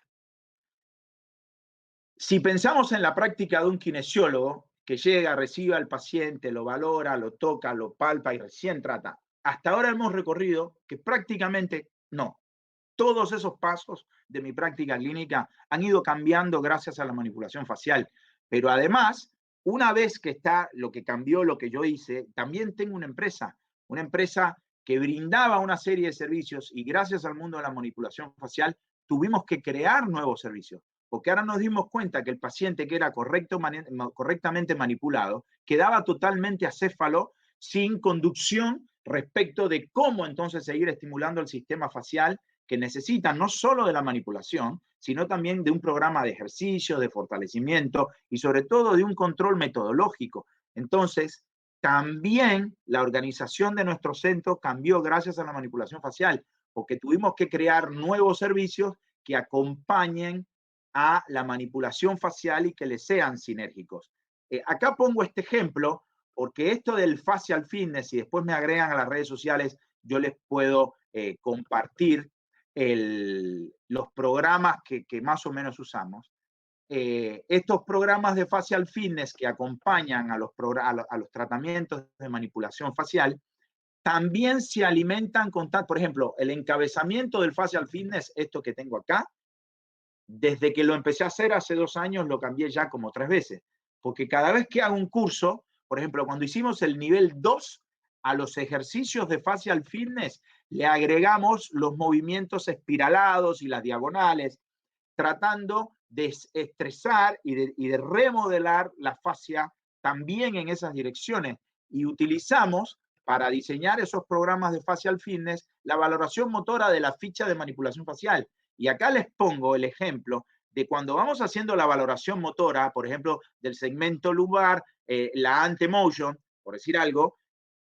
Si pensamos en la práctica de un kinesiólogo que llega, recibe al paciente, lo valora, lo toca, lo palpa y recién trata, hasta ahora hemos recorrido que prácticamente no. Todos esos pasos de mi práctica clínica han ido cambiando gracias a la manipulación facial. Pero además, una vez que está lo que cambió, lo que yo hice, también tengo una empresa que brindaba una serie de servicios y gracias al mundo de la manipulación facial tuvimos que crear nuevos servicios. Porque ahora nos dimos cuenta que el paciente que era correctamente manipulado quedaba totalmente acéfalo, sin conducción respecto de cómo entonces seguir estimulando el sistema facial que necesita no solo de la manipulación, sino también de un programa de ejercicio, de fortalecimiento y sobre todo de un control metodológico. Entonces, también la organización de nuestro centro cambió gracias a la manipulación facial, porque tuvimos que crear nuevos servicios que acompañen a la manipulación facial y que le sean sinérgicos. Acá pongo este ejemplo porque esto del facial fitness, si después me agregan a las redes sociales, yo les puedo compartir los programas que más o menos usamos. Estos programas de facial fitness que acompañan a los tratamientos de manipulación facial también se alimentan con tal, por ejemplo, el encabezamiento del facial fitness, esto que tengo acá, desde que lo empecé a hacer hace 2 años lo cambié ya como 3 veces, porque cada vez que hago un curso, por ejemplo, cuando hicimos el nivel 2, a los ejercicios de facial fitness le agregamos los movimientos espiralados y las diagonales, tratando de estresar y de remodelar la fascia también en esas direcciones. Y utilizamos para diseñar esos programas de facial fitness la valoración motora de la ficha de manipulación facial. Y acá les pongo el ejemplo de cuando vamos haciendo la valoración motora, por ejemplo, del segmento lumbar, la antemotion, por decir algo,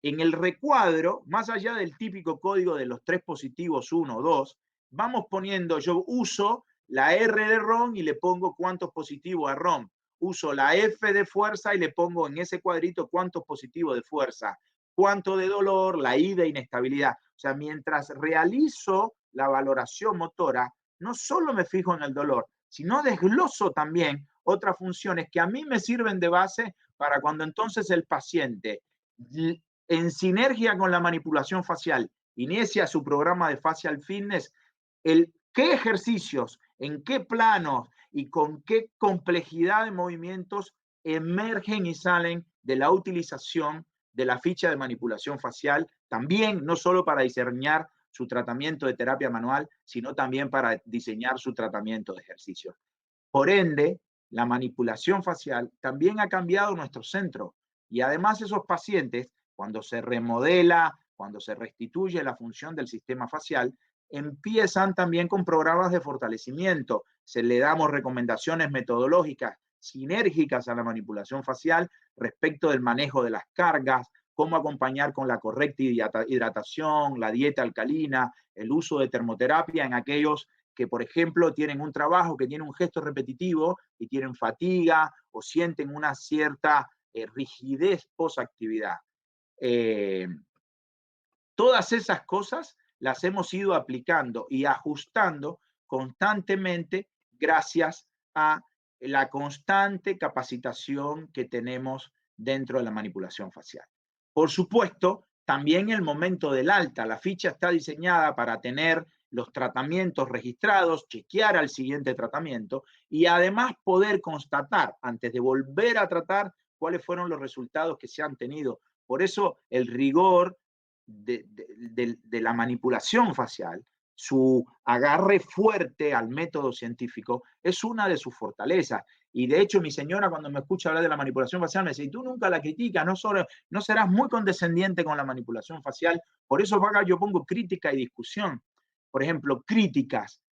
en el recuadro, más allá del típico código de los 3 positivos, 1 o 2, vamos poniendo, yo uso la R de ROM y le pongo cuántos positivos a ROM. Uso la F de fuerza y le pongo en ese cuadrito cuántos positivos de fuerza. cuánto de dolor, la I de inestabilidad. O sea, mientras realizo la valoración motora, no solo me fijo en el dolor, sino desgloso también otras funciones que a mí me sirven de base para cuando entonces el paciente, en sinergia con la manipulación facial, inicia su programa de facial fitness, qué ejercicios, en qué planos y con qué complejidad de movimientos emergen y salen de la utilización de la ficha de manipulación facial, también no solo para diseñar su tratamiento de terapia manual, sino también para diseñar su tratamiento de ejercicio. Por ende, la manipulación facial también ha cambiado nuestro centro y además esos pacientes, cuando se remodela, cuando se restituye la función del sistema facial, empiezan también con programas de fortalecimiento. Se le damos recomendaciones metodológicas sinérgicas a la manipulación facial respecto del manejo de las cargas, cómo acompañar con la correcta hidratación, la dieta alcalina, el uso de termoterapia en aquellos que, por ejemplo, tienen un trabajo que tiene un gesto repetitivo y tienen fatiga o sienten una cierta rigidez post-actividad. Todas esas cosas las hemos ido aplicando y ajustando constantemente gracias a la constante capacitación que tenemos dentro de la manipulación facial. Por supuesto, también el momento del alta. La ficha está diseñada para tener los tratamientos registrados, chequear al siguiente tratamiento y además poder constatar antes de volver a tratar cuáles fueron los resultados que se han tenido. Por eso el rigor de la manipulación facial, su agarre fuerte al método científico, es una de sus fortalezas. Y de hecho, mi señora, cuando me escucha hablar de la manipulación facial, me dice, y tú nunca la criticas, no serás muy condescendiente con la manipulación facial. Por eso, acá yo pongo crítica y discusión. Por ejemplo, críticas.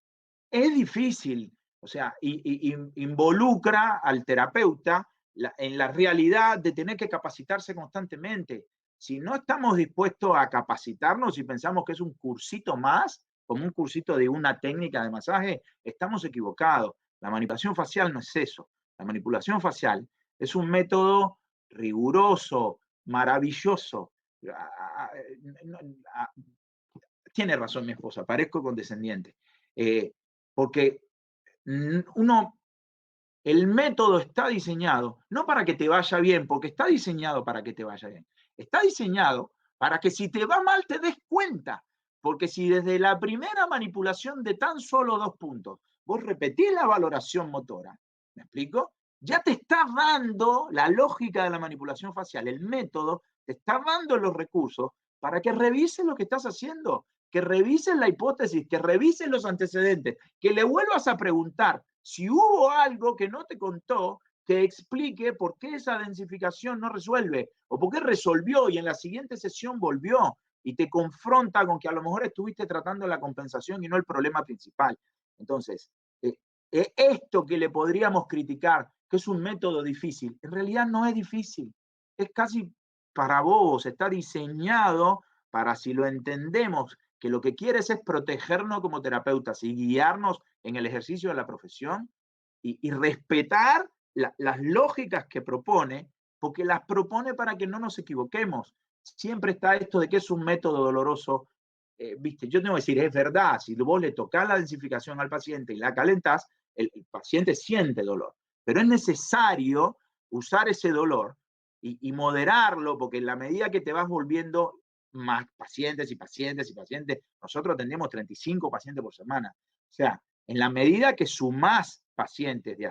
Es difícil, o sea, involucra al terapeuta en la realidad de tener que capacitarse constantemente. Si no estamos dispuestos a capacitarnos y pensamos que es un cursito más, como un cursito de una técnica de masaje, estamos equivocados. La manipulación facial no es eso. La manipulación facial es un método riguroso, maravilloso. Tiene razón mi esposa, parezco condescendiente. Porque el método está diseñado no para que te vaya bien, porque está diseñado para que te vaya bien. Está diseñado para que si te va mal te des cuenta. Porque si desde la primera manipulación de tan solo 2 puntos vos repetís la valoración motora, ¿me explico? Ya te está dando la lógica de la manipulación facial, el método, te está dando los recursos para que revises lo que estás haciendo, que revises la hipótesis, que revises los antecedentes, que le vuelvas a preguntar si hubo algo que no te contó, que explique por qué esa densificación no resuelve o por qué resolvió y en la siguiente sesión volvió y te confronta con que a lo mejor estuviste tratando la compensación y no el problema principal. Entonces, esto que le podríamos criticar, que es un método difícil, en realidad no es difícil, es casi para bobos, está diseñado para, si lo entendemos, que lo que quieres es protegernos como terapeutas y guiarnos en el ejercicio de la profesión y respetar las lógicas que propone, porque las propone para que no nos equivoquemos. Siempre está esto de que es un método doloroso. Viste, yo tengo que decir, es verdad, si vos le tocás la densificación al paciente y la calentás, el paciente siente dolor, pero es necesario usar ese dolor y moderarlo, porque en la medida que te vas volviendo más pacientes y pacientes y pacientes, nosotros atendemos 35 pacientes por semana. O sea, en la medida que sumás pacientes de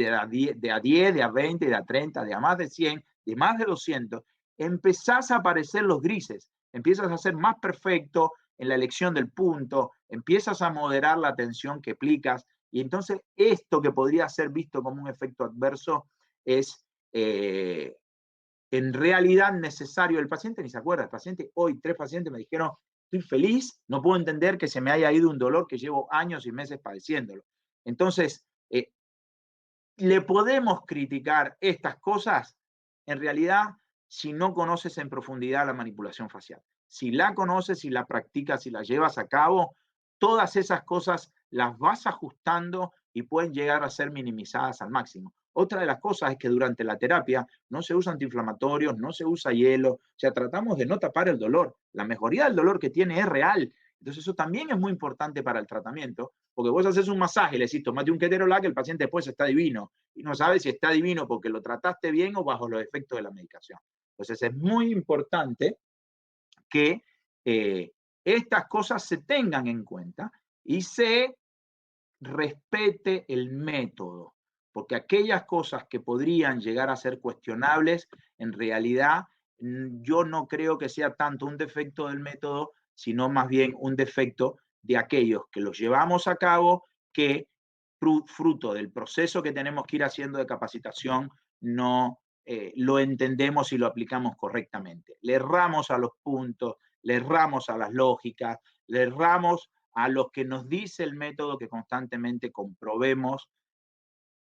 a 10, de a 20, de a 30, de a más de 100, de más de 200, empezás a aparecer los grises, empiezas a ser más perfecto en la elección del punto, empiezas a moderar la tensión que aplicas y entonces esto que podría ser visto como un efecto adverso es en realidad necesario. El paciente ni se acuerda. El paciente, hoy 3 pacientes me dijeron, estoy feliz, no puedo entender que se me haya ido un dolor que llevo años y meses padeciéndolo. Entonces, le podemos criticar estas cosas, en realidad, si no conoces en profundidad la manipulación facial. Si la conoces, si la practicas, si la llevas a cabo, todas esas cosas las vas ajustando y pueden llegar a ser minimizadas al máximo. Otra de las cosas es que durante la terapia no se usa antiinflamatorios, no se usa hielo, o sea, tratamos de no tapar el dolor. La mejoría del dolor que tiene es real. Entonces eso también es muy importante para el tratamiento, porque vos haces un masaje y le decís, tomate un ketorolac, el paciente después está divino, y no sabe si está divino porque lo trataste bien o bajo los efectos de la medicación. Entonces es muy importante que estas cosas se tengan en cuenta y se respete el método, porque aquellas cosas que podrían llegar a ser cuestionables, en realidad yo no creo que sea tanto un defecto del método, sino más bien un defecto de aquellos que los llevamos a cabo, que fruto del proceso que tenemos que ir haciendo de capacitación, no lo entendemos y lo aplicamos correctamente. Le erramos a los puntos, le erramos a las lógicas, le erramos a lo que nos dice el método, que constantemente comprobemos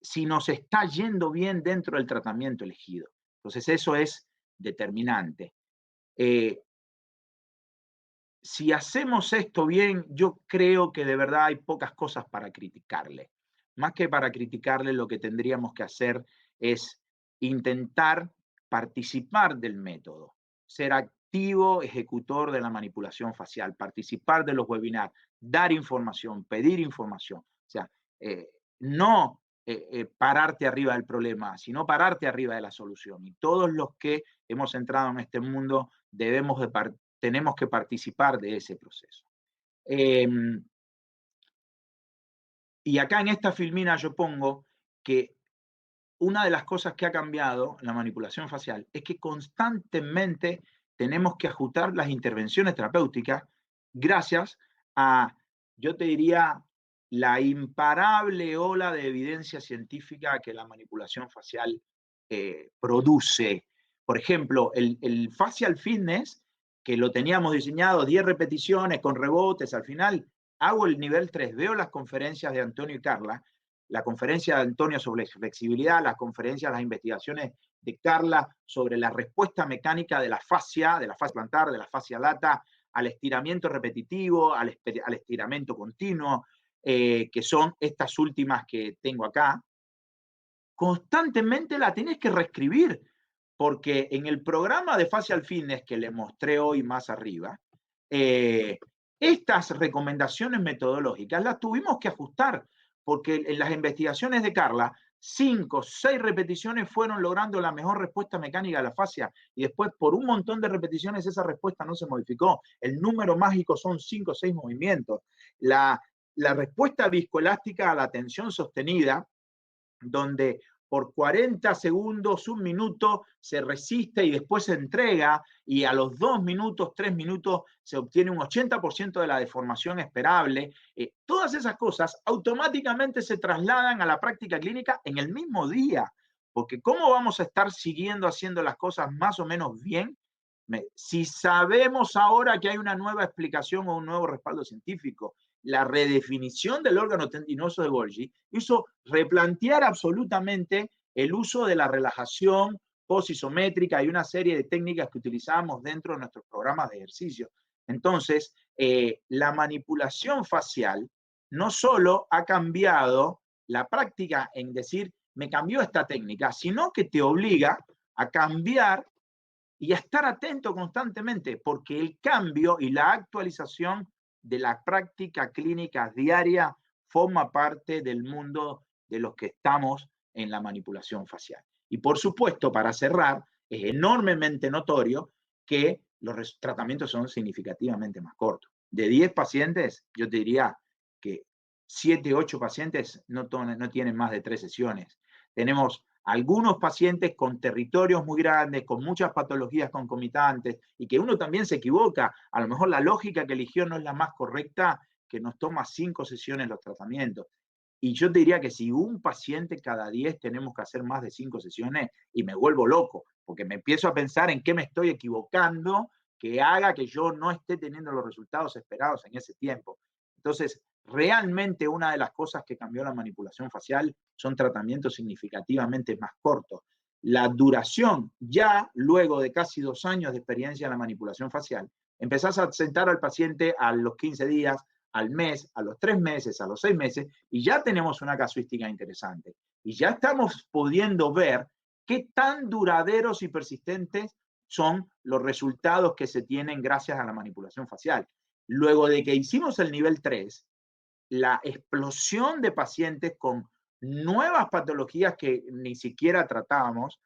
si nos está yendo bien dentro del tratamiento elegido. Entonces eso es determinante. Si hacemos esto bien, yo creo que de verdad hay pocas cosas para criticarle. Más que para criticarle, lo que tendríamos que hacer es intentar participar del método, ser activo ejecutor de la manipulación facial, participar de los webinars, dar información, pedir información. O sea, no pararte arriba del problema, sino pararte arriba de la solución. Y todos los que hemos entrado en este mundo tenemos que participar de ese proceso. Y acá en esta filmina yo pongo que una de las cosas que ha cambiado en la manipulación facial es que constantemente tenemos que ajustar las intervenciones terapéuticas gracias a, yo te diría, la imparable ola de evidencia científica que la manipulación facial produce. Por ejemplo, el facial fitness, que lo teníamos diseñado 10 repeticiones con rebotes, al final hago el nivel 3, veo las conferencias de Antonio y Carla, la conferencia de Antonio sobre flexibilidad, las conferencias, las investigaciones de Carla sobre la respuesta mecánica de la fascia plantar, de la fascia lata, al estiramiento repetitivo, al estiramiento continuo, que son estas últimas que tengo acá. Constantemente la tenés que reescribir, porque en el programa de Facial Fitness que le mostré hoy más arriba, estas recomendaciones metodológicas las tuvimos que ajustar, porque en las investigaciones de Carla, 5, 6 repeticiones fueron logrando la mejor respuesta mecánica de la fascia, y después por un montón de repeticiones esa respuesta no se modificó. El número mágico son 5 o 6 movimientos. La respuesta viscoelástica a la tensión sostenida, donde por 40 segundos, 1 minuto, se resiste y después se entrega, y a los 2 minutos, 3 minutos, se obtiene un 80% de la deformación esperable. Todas esas cosas automáticamente se trasladan a la práctica clínica en el mismo día, porque ¿cómo vamos a estar siguiendo haciendo las cosas más o menos bien si sabemos ahora que hay una nueva explicación o un nuevo respaldo científico? La redefinición del órgano tendinoso de Golgi hizo replantear absolutamente el uso de la relajación post-isométrica y una serie de técnicas que utilizamos dentro de nuestros programas de ejercicio. Entonces, la manipulación facial no solo ha cambiado la práctica en decir, me cambió esta técnica, sino que te obliga a cambiar y a estar atento constantemente, porque el cambio y la actualización de la práctica clínica diaria forma parte del mundo de los que estamos en la manipulación facial. Y por supuesto, para cerrar, es enormemente notorio que los tratamientos son significativamente más cortos. De 10 pacientes, yo te diría que 7, 8 pacientes no tienen más de 3 sesiones. Tenemos algunos pacientes con territorios muy grandes, con muchas patologías concomitantes, y que uno también se equivoca. A lo mejor la lógica que eligió no es la más correcta, que nos toma 5 sesiones los tratamientos. Y yo te diría que si un paciente cada 10 tenemos que hacer más de 5 sesiones, y me vuelvo loco, porque me empiezo a pensar en qué me estoy equivocando, que haga que yo no esté teniendo los resultados esperados en ese tiempo. Entonces, realmente una de las cosas que cambió la manipulación facial son tratamientos significativamente más cortos. La duración, ya luego de casi 2 años de experiencia en la manipulación facial, empezás a sentar al paciente a los 15 días, al mes, a los 3 meses, a los 6 meses, y ya tenemos una casuística interesante. Y ya estamos pudiendo ver qué tan duraderos y persistentes son los resultados que se tienen gracias a la manipulación facial. Luego de que hicimos el nivel 3, la explosión de pacientes con nuevas patologías que ni siquiera tratábamos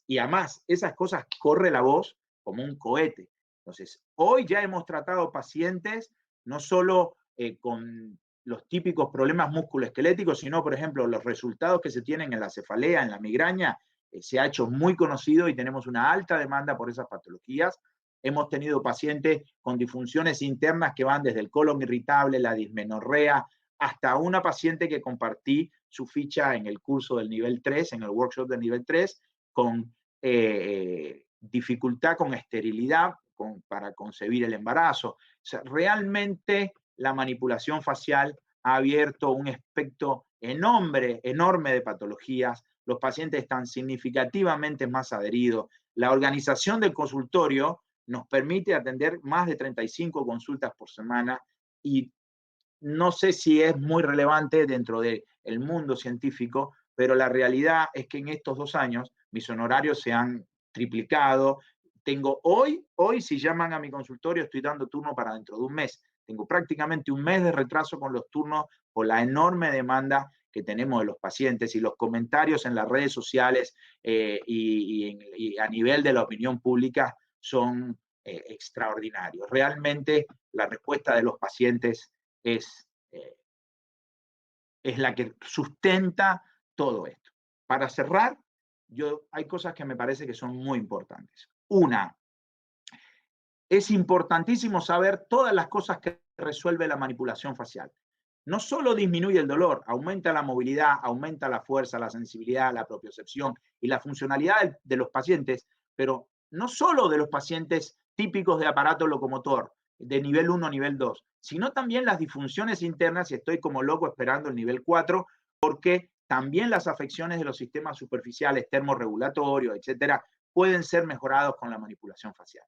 y además esas cosas corre la voz como un cohete. Entonces, hoy ya hemos tratado pacientes no solo con los típicos problemas musculoesqueléticos, sino, por ejemplo, los resultados que se tienen en la cefalea, en la migraña, se ha hecho muy conocido y tenemos una alta demanda por esas patologías. Hemos tenido pacientes con disfunciones internas que van desde el colon irritable, la dismenorrea, hasta una paciente que compartí su ficha en el curso del nivel 3, en el workshop del nivel 3, con dificultad con esterilidad para concebir el embarazo. O sea, realmente la manipulación facial ha abierto un espectro enorme de patologías. Los pacientes están significativamente más adheridos. La organización del consultorio nos permite atender más de 35 consultas por semana y no sé si es muy relevante dentro del mundo científico, pero la realidad es que en estos 2 años mis honorarios se han triplicado. Tengo hoy, si llaman a mi consultorio, estoy dando turno para dentro de un mes. Tengo prácticamente un mes de retraso con los turnos por la enorme demanda que tenemos de los pacientes y los comentarios en las redes sociales y a nivel de la opinión pública son extraordinarios. Realmente la respuesta de los pacientes es la que sustenta todo esto. Para cerrar, hay cosas que me parece que son muy importantes. Una, es importantísimo saber todas las cosas que resuelve la manipulación facial. No solo disminuye el dolor, aumenta la movilidad, aumenta la fuerza, la sensibilidad, la propiocepción y la funcionalidad de los pacientes, pero no solo de los pacientes típicos de aparato locomotor, de nivel 1, nivel 2, sino también las disfunciones internas, y estoy como loco esperando el nivel 4, porque también las afecciones de los sistemas superficiales, termorregulatorios, etcétera, pueden ser mejorados con la manipulación facial.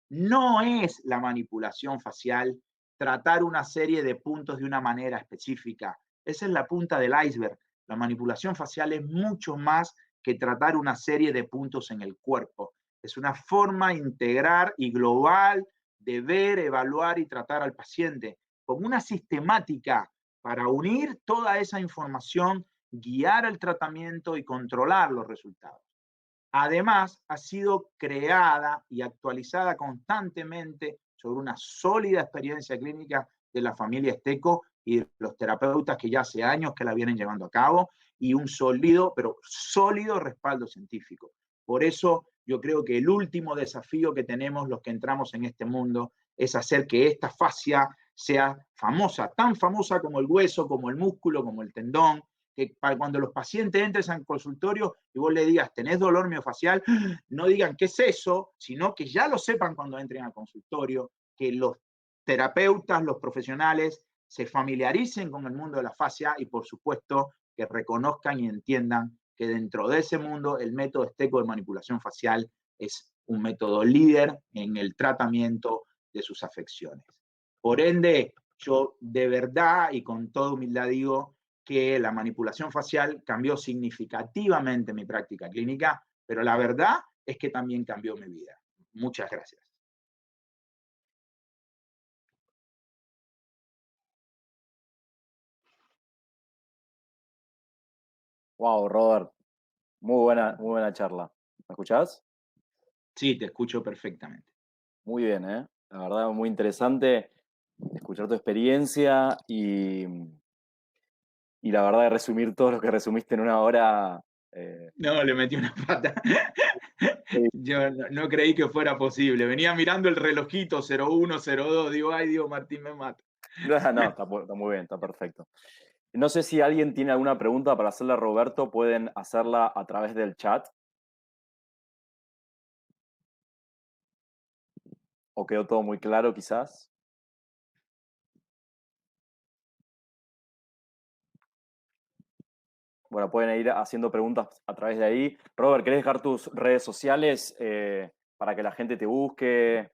No es la manipulación facial tratar una serie de puntos de una manera específica. Esa es la punta del iceberg. La manipulación facial es mucho más que tratar una serie de puntos en el cuerpo. Es una forma integral y global de ver, evaluar y tratar al paciente con una sistemática para unir toda esa información, guiar el tratamiento y controlar los resultados. Además, ha sido creada y actualizada constantemente sobre una sólida experiencia clínica de la familia Esteco y de los terapeutas que ya hace años que la vienen llevando a cabo y un sólido, pero sólido respaldo científico. Por eso yo creo que el último desafío que tenemos los que entramos en este mundo es hacer que esta fascia sea famosa, tan famosa como el hueso, como el músculo, como el tendón, que para cuando los pacientes entren al consultorio y vos le digas, ¿tenés dolor miofacial? No digan, ¿qué es eso? Sino que ya lo sepan cuando entren al consultorio, que los terapeutas, los profesionales, se familiaricen con el mundo de la fascia y, por supuesto, que reconozcan y entiendan que dentro de ese mundo el método Esteco de manipulación facial es un método líder en el tratamiento de sus afecciones. Por ende, yo de verdad y con toda humildad digo que la manipulación facial cambió significativamente mi práctica clínica, pero la verdad es que también cambió mi vida. Muchas gracias. Wow, Robert, muy buena charla. ¿Me escuchás? Sí, te escucho perfectamente. Muy bien, ¿eh? La verdad, muy interesante escuchar tu experiencia y la verdad de resumir todo lo que resumiste en una hora. No, le metí una pata. Yo no creí que fuera posible. Venía mirando el relojito 01, 02. Digo, ay, Dios, Martín me mata. No, está muy bien, está perfecto. No sé si alguien tiene alguna pregunta para hacerle a Roberto, pueden hacerla a través del chat. ¿O quedó todo muy claro quizás? Bueno, pueden ir haciendo preguntas a través de ahí. Robert, ¿querés dejar tus redes sociales para que la gente te busque,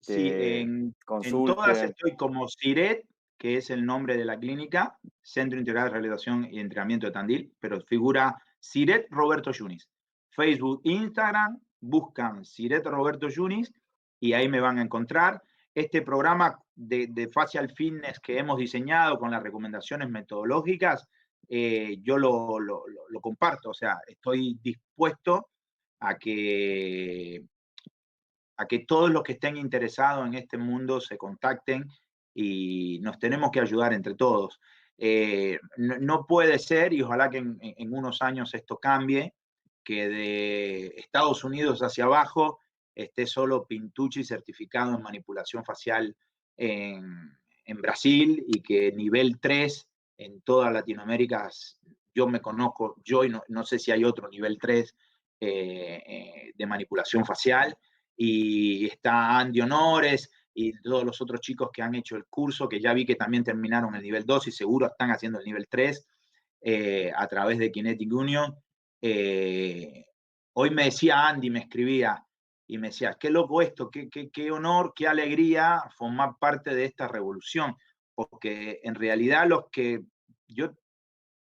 Sí, te en todas consulte? estoy como Siret que es el nombre de la clínica, Centro Integral de Rehabilitación y Entrenamiento de Tandil, pero figura Siret Roberto Yunis. Facebook, Instagram, buscan Siret Roberto Yunis y ahí me van a encontrar. Este programa de Facial Fitness que hemos diseñado con las recomendaciones metodológicas, yo lo comparto, o sea, estoy dispuesto a que todos los que estén interesados en este mundo se contacten y nos tenemos que ayudar entre todos. No puede ser, y ojalá que en unos años esto cambie, que de Estados Unidos hacia abajo esté solo Pintucci certificado en manipulación facial en Brasil y que nivel 3 en toda Latinoamérica, yo me conozco, yo y no sé si hay otro nivel 3 de manipulación facial, y está Andy Honores y todos los otros chicos que han hecho el curso, que ya vi que también terminaron el nivel 2 y seguro están haciendo el nivel 3 a través de Kinetic Union. Hoy me decía Andy, me escribía y me decía, qué loco esto, qué honor, qué alegría formar parte de esta revolución, porque en realidad los que yo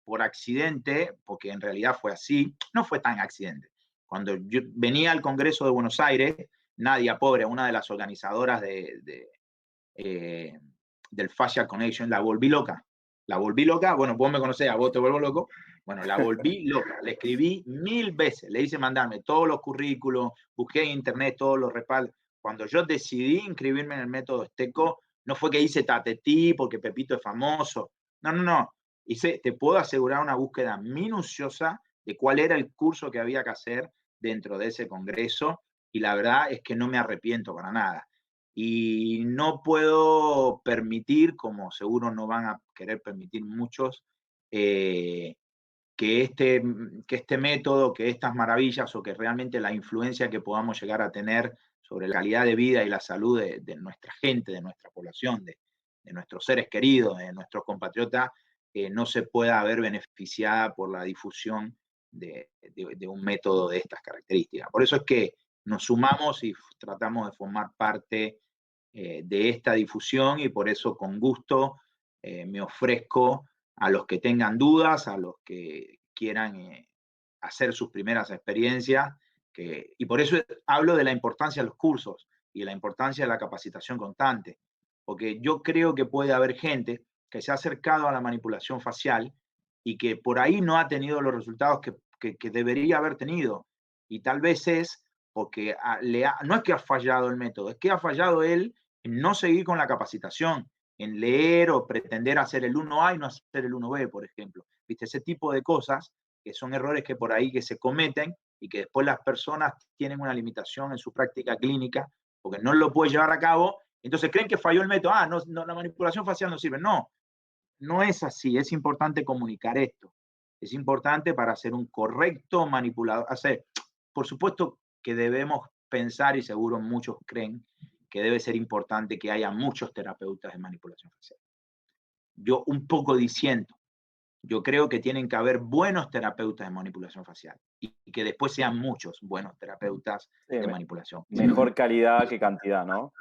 por accidente, porque en realidad fue así, no fue tan accidente. Cuando yo venía al Congreso de Buenos Aires, Nadia Pobre, una de las organizadoras del Facial Connection, la volví loca. La volví loca, bueno, vos me conocés, a vos te vuelvo loco. Bueno, la volví loca, le escribí 1000 veces, le hice mandarme todos los currículos, busqué en internet todos los respaldos. Cuando yo decidí inscribirme en el método Esteco, no fue que hice tatetí porque Pepito es famoso. No. Hice, te puedo asegurar, una búsqueda minuciosa de cuál era el curso que había que hacer dentro de ese congreso, y la verdad es que no me arrepiento para nada. Y no puedo permitir, como seguro no van a querer permitir muchos, que este método, que estas maravillas o que realmente la influencia que podamos llegar a tener sobre la calidad de vida y la salud de nuestra gente, de nuestra población, de nuestros seres queridos, de nuestros compatriotas, no se pueda ver beneficiada por la difusión de un método de estas características. Por eso es que nos sumamos y tratamos de formar parte de esta difusión, y por eso con gusto me ofrezco a los que tengan dudas, a los que quieran hacer sus primeras experiencias, y por eso hablo de la importancia de los cursos y de la importancia de la capacitación constante, porque yo creo que puede haber gente que se ha acercado a la manipulación facial y que por ahí no ha tenido los resultados que debería haber tenido, y tal vez es porque no es que ha fallado el método, es que ha fallado él en no seguir con la capacitación, en leer o pretender hacer el 1A y no hacer el 1B, por ejemplo. ¿Viste? Ese tipo de cosas que son errores que por ahí que se cometen y que después las personas tienen una limitación en su práctica clínica porque no lo pueden llevar a cabo, entonces creen que falló el método, no, la manipulación facial no sirve. No es así, es importante comunicar esto. Es importante para ser un correcto manipulador. Por supuesto que debemos pensar, y seguro muchos creen, que debe ser importante que haya muchos terapeutas de manipulación facial. Yo un poco disiento. Yo creo que tienen que haber buenos terapeutas de manipulación facial y que después sean muchos buenos terapeutas de manipulación facial. Mejor calidad que cantidad, ¿no?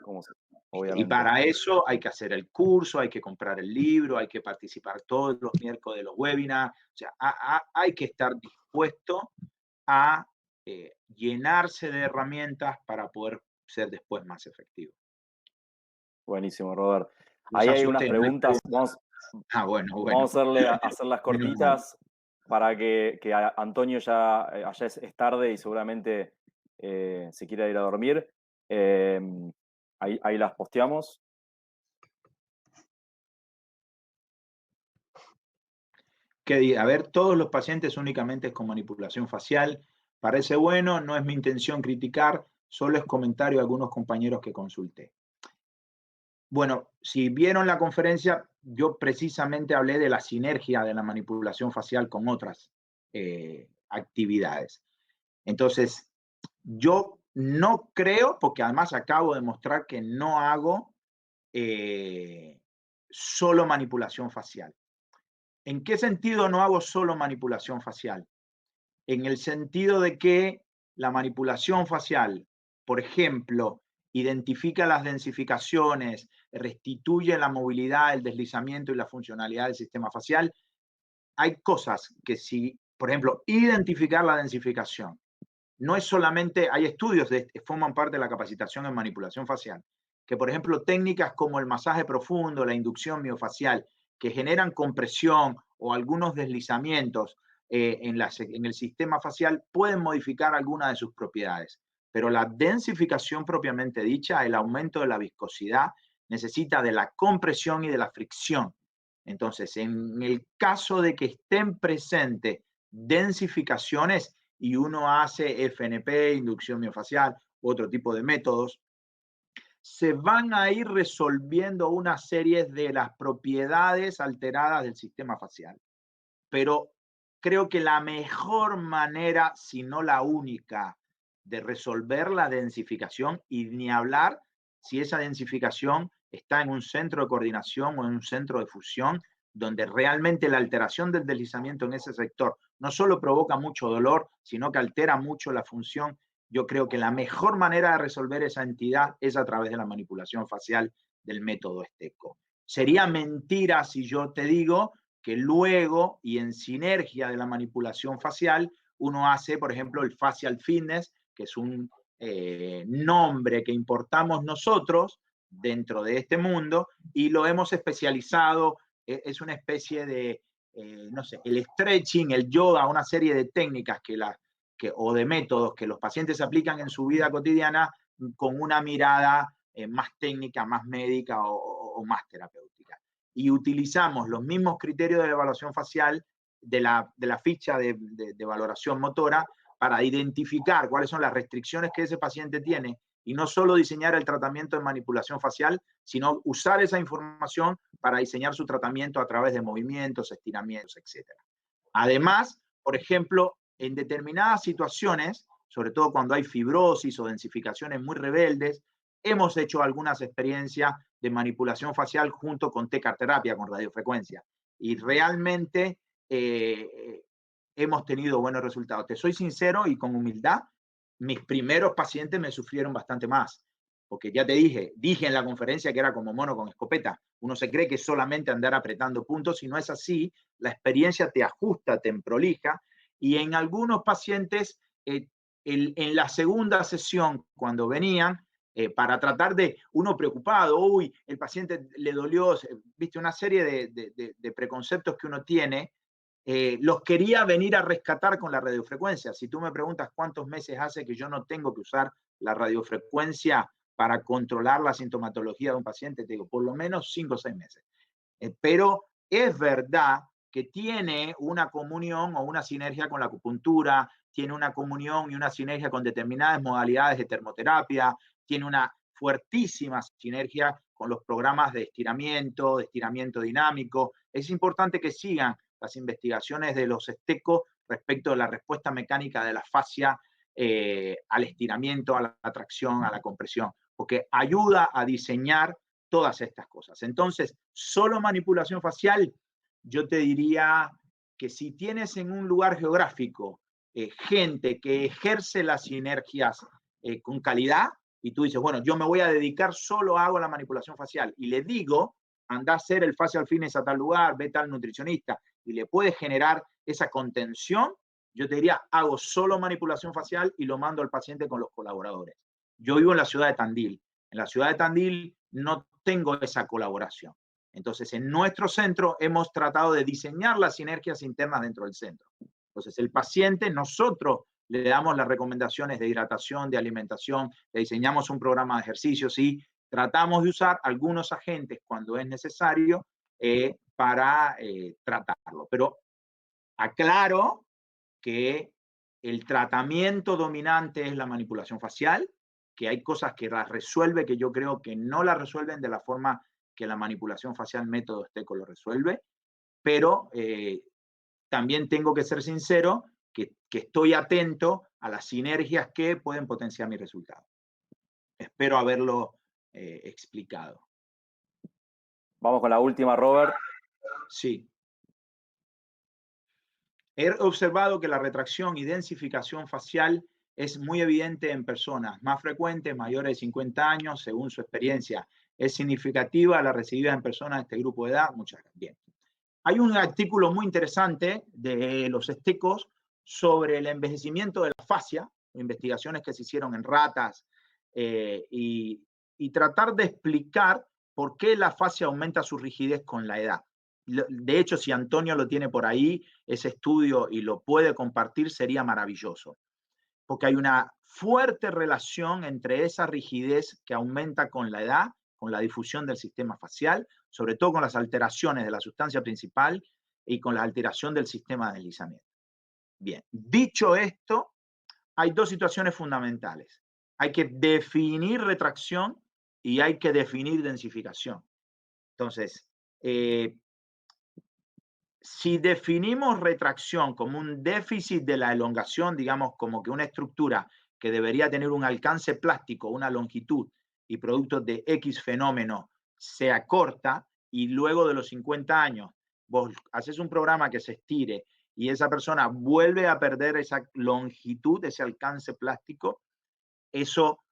Obviamente. Y para eso hay que hacer el curso, hay que comprar el libro, hay que participar todos los miércoles de los webinars. O sea, hay que estar dispuesto a llenarse de herramientas para poder ser después más efectivo. Buenísimo, Robert. Ahí hay unas preguntas. Bueno. Vamos a hacerlas cortitas para que Antonio ya es tarde y seguramente se quiera ir a dormir. Ahí las posteamos. A ver, todos los pacientes únicamente con manipulación facial. Parece bueno, no es mi intención criticar, solo es comentario de algunos compañeros que consulté. Bueno, si vieron la conferencia, yo precisamente hablé de la sinergia de la manipulación facial con otras actividades. Entonces, yo no creo, porque además acabo de mostrar que no hago solo manipulación facial. ¿En qué sentido no hago solo manipulación facial? En el sentido de que la manipulación facial, por ejemplo, identifica las densificaciones, restituye la movilidad, el deslizamiento y la funcionalidad del sistema facial. Hay cosas que si, por ejemplo, identificar la densificación, no es solamente, hay estudios que forman parte de la capacitación en manipulación facial, que por ejemplo técnicas como el masaje profundo, la inducción miofacial, que generan compresión o algunos deslizamientos en el sistema facial, pueden modificar algunas de sus propiedades. Pero la densificación propiamente dicha, el aumento de la viscosidad, necesita de la compresión y de la fricción. Entonces, en el caso de que estén presentes densificaciones y uno hace FNP, inducción miofacial, otro tipo de métodos, se van a ir resolviendo una serie de las propiedades alteradas del sistema facial. Pero creo que la mejor manera, si no la única, de resolver la densificación, y ni hablar si esa densificación está en un centro de coordinación o en un centro de fusión, donde realmente la alteración del deslizamiento en ese sector no solo provoca mucho dolor, sino que altera mucho la función. Yo creo que la mejor manera de resolver esa entidad es a través de la manipulación facial del método Esteco. Sería mentira si yo te digo que luego y en sinergia de la manipulación facial, uno hace, por ejemplo, el facial fitness, que es un nombre que importamos nosotros dentro de este mundo y lo hemos especializado, es una especie de, no sé, el stretching, el yoga, una serie de técnicas o de métodos que los pacientes aplican en su vida cotidiana con una mirada más técnica, más médica o más terapéutica. Y utilizamos los mismos criterios de evaluación facial de la ficha de valoración motora para identificar cuáles son las restricciones que ese paciente tiene y no solo diseñar el tratamiento de manipulación facial, sino usar esa información para diseñar su tratamiento a través de movimientos, estiramientos, etc. Además, por ejemplo, en determinadas situaciones, sobre todo cuando hay fibrosis o densificaciones muy rebeldes, hemos hecho algunas experiencias de manipulación facial junto con TECAR terapia, con radiofrecuencia. Y realmente hemos tenido buenos resultados. Te soy sincero y con humildad, mis primeros pacientes me sufrieron bastante más. Porque ya te dije en la conferencia que era como mono con escopeta. Uno se cree que es solamente andar apretando puntos, si no es así, la experiencia te ajusta, te prolija, y en algunos pacientes, en la segunda sesión, cuando venían, para tratar de, uno preocupado, uy, el paciente le dolió, viste, una serie de preconceptos que uno tiene, los quería venir a rescatar con la radiofrecuencia. Si tú me preguntas cuántos meses hace que yo no tengo que usar la radiofrecuencia para controlar la sintomatología de un paciente, te digo, por lo menos 5 o 6 meses. Pero es verdad que tiene una comunión o una sinergia con la acupuntura, tiene una comunión y una sinergia con determinadas modalidades de termoterapia, tiene una fuertísima sinergia con los programas de estiramiento dinámico. Es importante que sigan las investigaciones de los Esteco respecto de la respuesta mecánica de la fascia al estiramiento, a la tracción, a la compresión, porque ayuda a diseñar todas estas cosas. Entonces, solo manipulación facial, yo te diría que si tienes en un lugar geográfico gente que ejerce las sinergias con calidad, y tú dices, bueno, yo me voy a dedicar solo hago la manipulación facial, y le digo, anda a hacer el facial fitness a tal lugar, ve tal nutricionista, y le puedes generar esa contención, yo te diría, hago solo manipulación facial y lo mando al paciente con los colaboradores. Yo vivo en la ciudad de Tandil. En la ciudad de Tandil no tengo esa colaboración. Entonces, en nuestro centro hemos tratado de diseñar las sinergias internas dentro del centro. Entonces, el paciente, nosotros le damos las recomendaciones de hidratación, de alimentación, le diseñamos un programa de ejercicios y tratamos de usar algunos agentes cuando es necesario para tratarlo. Pero aclaro que el tratamiento dominante es la manipulación facial, que hay cosas que las resuelve que yo creo que no las resuelven de la forma que la manipulación facial método Esteco lo resuelve, pero también tengo que ser sincero que estoy atento a las sinergias que pueden potenciar mi resultado. Espero haberlo explicado. Vamos con la última, Robert. Sí. He observado que la retracción y densificación facial es muy evidente en personas más frecuentes, mayores de 50 años, según su experiencia. ¿Es significativa la recibida en personas de este grupo de edad? Muchas gracias. Bien. Hay un artículo muy interesante de los estecos sobre el envejecimiento de la fascia, investigaciones que se hicieron en ratas, y tratar de explicar por qué la fascia aumenta su rigidez con la edad. De hecho, si Antonio lo tiene por ahí, ese estudio, y lo puede compartir, sería maravilloso. Porque hay una fuerte relación entre esa rigidez que aumenta con la edad, con la difusión del sistema facial, sobre todo con las alteraciones de la sustancia principal y con la alteración del sistema de deslizamiento. Bien, dicho esto, hay dos situaciones fundamentales. Hay que definir retracción y hay que definir densificación. Entonces, si definimos retracción como un déficit de la elongación, digamos como que una estructura que debería tener un alcance plástico, una longitud, y producto de X fenómeno se acorta, y luego de los 50 años vos haces un programa que se estire y esa persona vuelve a perder esa longitud, ese alcance plástico, eso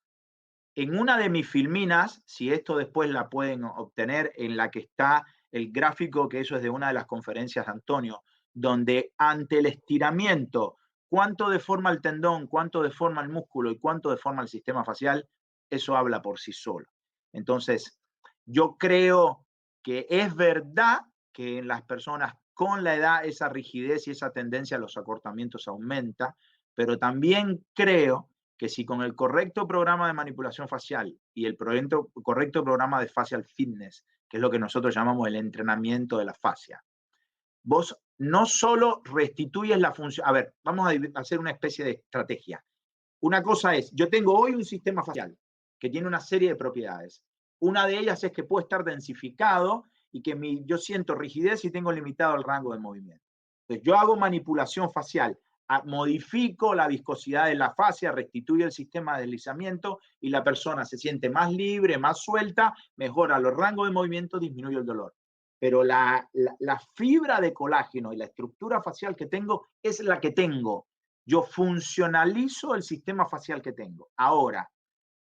en una de mis filminas, si esto después la pueden obtener, en la que está el gráfico, que eso es de una de las conferencias de Antonio, donde ante el estiramiento, cuánto deforma el tendón, cuánto deforma el músculo y cuánto deforma el sistema facial, eso habla por sí solo. Entonces, yo creo que es verdad que en las personas con la edad esa rigidez y esa tendencia a los acortamientos aumenta, pero también creo que si con el correcto programa de manipulación facial y el correcto programa de facial fitness, que es lo que nosotros llamamos el entrenamiento de la fascia, vos no solo restituyes la función. A ver, vamos a hacer una especie de estrategia. Una cosa es, yo tengo hoy un sistema facial que tiene una serie de propiedades. Una de ellas es que puede estar densificado y que yo siento rigidez y tengo limitado el rango de movimiento. Entonces, yo hago manipulación facial, modifico la viscosidad de la fascia, restituyo el sistema de deslizamiento y la persona se siente más libre, más suelta, mejora los rangos de movimiento, disminuye el dolor. Pero la fibra de colágeno y la estructura facial que tengo es la que tengo. Yo funcionalizo el sistema facial que tengo. Ahora,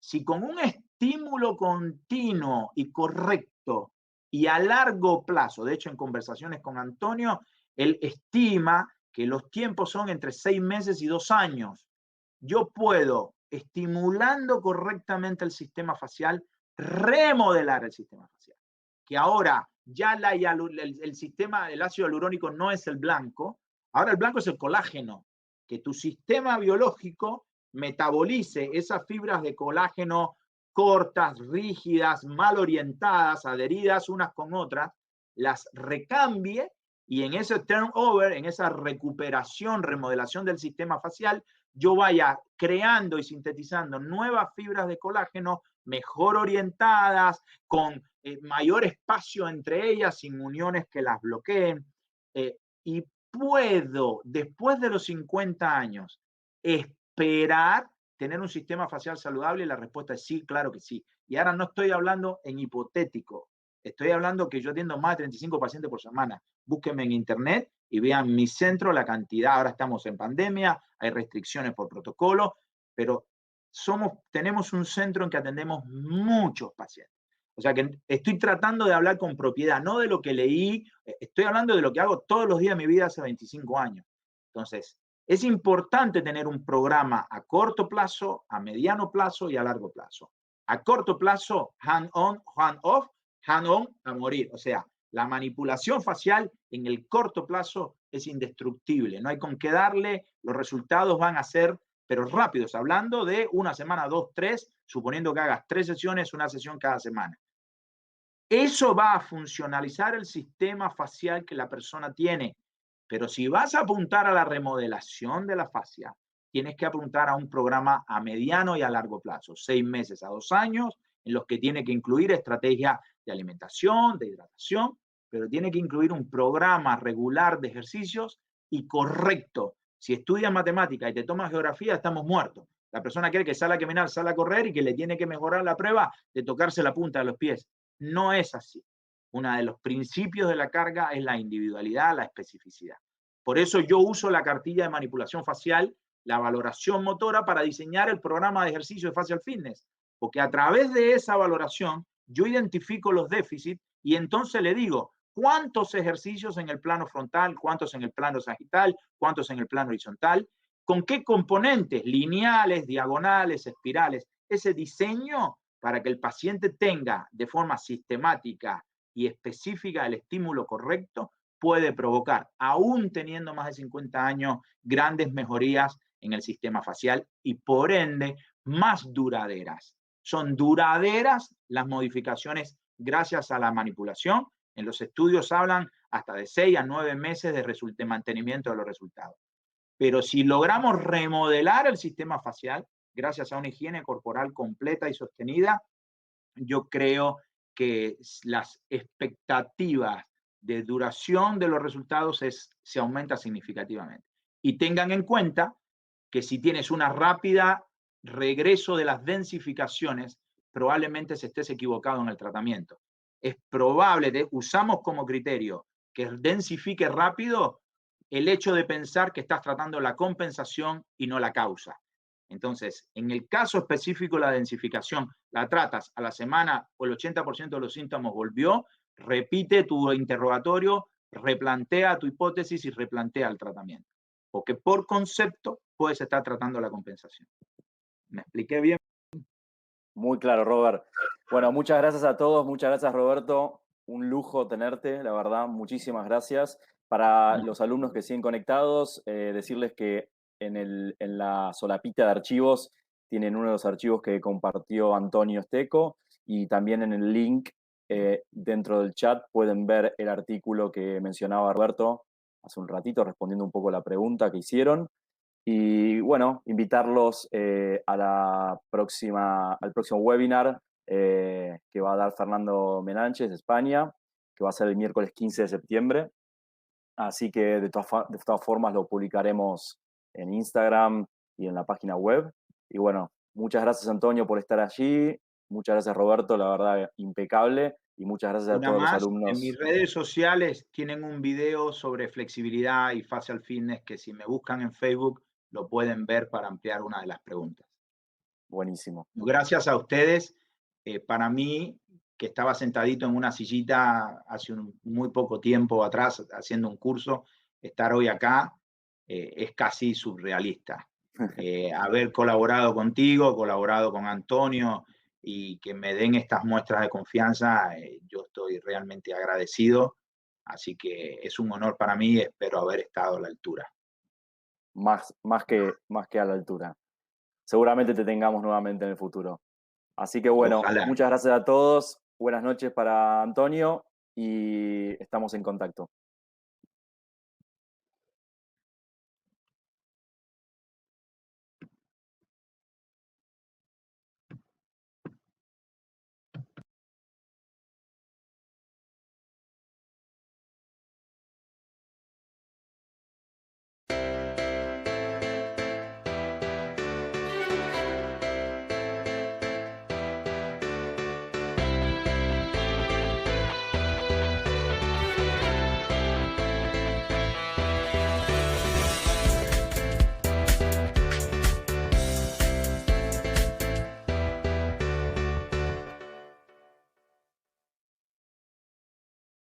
si con un estímulo continuo y correcto y a largo plazo, de hecho en conversaciones con Antonio, él estima que los tiempos son entre 6 meses y 2 años. Yo puedo, estimulando correctamente el sistema facial, remodelar el sistema facial. Que ahora ya el sistema, el ácido hialurónico no es el blanco, ahora el blanco es el colágeno. Que tu sistema biológico metabolice esas fibras de colágeno cortas, rígidas, mal orientadas, adheridas unas con otras, las recambie, y en ese turnover, en esa recuperación, remodelación del sistema facial, yo vaya creando y sintetizando nuevas fibras de colágeno mejor orientadas, con mayor espacio entre ellas, sin uniones que las bloqueen, y puedo, después de los 50 años, esperar tener un sistema facial saludable. Y la respuesta es sí, claro que sí. Y ahora no estoy hablando en hipotético, estoy hablando que yo atiendo más de 35 pacientes por semana. Búsquenme en internet y vean mi centro, la cantidad. Ahora estamos en pandemia, hay restricciones por protocolo, pero tenemos un centro en que atendemos muchos pacientes. O sea que estoy tratando de hablar con propiedad, no de lo que leí, estoy hablando de lo que hago todos los días de mi vida hace 25 años. Entonces, es importante tener un programa a corto plazo, a mediano plazo y a largo plazo. A corto plazo, hand-on, hand-off, hand-on a morir. O sea, la manipulación facial en el corto plazo es indestructible. No hay con qué darle, los resultados van a ser, pero rápidos, hablando de una semana, 2, 3, suponiendo que hagas 3 sesiones, una sesión cada semana. Eso va a funcionalizar el sistema facial que la persona tiene. Pero si vas a apuntar a la remodelación de la fascia, tienes que apuntar a un programa a mediano y a largo plazo, 6 meses a 2 años, en los que tiene que incluir estrategia de alimentación, de hidratación, pero tiene que incluir un programa regular de ejercicios y correcto. Si estudias matemática y te tomas geografía, estamos muertos. La persona quiere que salga a caminar, salga a correr y que le tiene que mejorar la prueba de tocarse la punta de los pies. No es así. Uno de los principios de la carga es la individualidad, la especificidad. Por eso yo uso la cartilla de manipulación facial, la valoración motora, para diseñar el programa de ejercicio de facial fitness. Porque a través de esa valoración yo identifico los déficits y entonces le digo cuántos ejercicios en el plano frontal, cuántos en el plano sagital, cuántos en el plano horizontal, con qué componentes, lineales, diagonales, espirales, ese diseño para que el paciente tenga de forma sistemática y específica el estímulo correcto, puede provocar, aún teniendo más de 50 años, grandes mejorías en el sistema facial y por ende más duraderas. Son duraderas las modificaciones gracias a la manipulación. En los estudios hablan hasta de 6 a 9 meses de mantenimiento de los resultados. Pero si logramos remodelar el sistema facial, gracias a una higiene corporal completa y sostenida, yo creo que las expectativas de duración de los resultados se aumenta significativamente. Y tengan en cuenta que si tienes una rápida regreso de las densificaciones, probablemente se estés equivocado en el tratamiento. Es probable, usamos como criterio que densifique rápido el hecho de pensar que estás tratando la compensación y no la causa. Entonces, en el caso específico de la densificación, la tratas a la semana o el 80% de los síntomas volvió, repite tu interrogatorio, replantea tu hipótesis y replantea el tratamiento. Porque por concepto puedes estar tratando la compensación. ¿Me expliqué bien? Muy claro, Robert. Bueno, muchas gracias a todos, muchas gracias, Roberto. Un lujo tenerte, la verdad, muchísimas gracias. Para los alumnos que siguen conectados, decirles que en la solapita de archivos tienen uno de los archivos que compartió Antonio Esteco y también en el link dentro del chat pueden ver el artículo que mencionaba Roberto hace un ratito respondiendo un poco la pregunta que hicieron. Y bueno, invitarlos al próximo webinar que va a dar Fernando Menánchez de España, que va a ser el miércoles 15 de septiembre. Así que de todas formas lo publicaremos en Instagram y en la página web. Y bueno, muchas gracias Antonio por estar allí. Muchas gracias Roberto, la verdad impecable. Y muchas gracias a todos los alumnos. En mis redes sociales tienen un video sobre flexibilidad y facial fitness que si me buscan en Facebook lo pueden ver para ampliar una de las preguntas. Buenísimo. Gracias a ustedes. Para mí, que estaba sentadito en una sillita hace muy poco tiempo atrás haciendo un curso, estar hoy acá es casi surrealista. Haber colaborado contigo, colaborado con Antonio y que me den estas muestras de confianza, yo estoy realmente agradecido. Así que es un honor para mí y espero haber estado a la altura. Más que a la altura. Seguramente te tengamos nuevamente en el futuro. Así que bueno, Ojalá. muchas gracias a todos. Buenas noches para Antonio y estamos en contacto.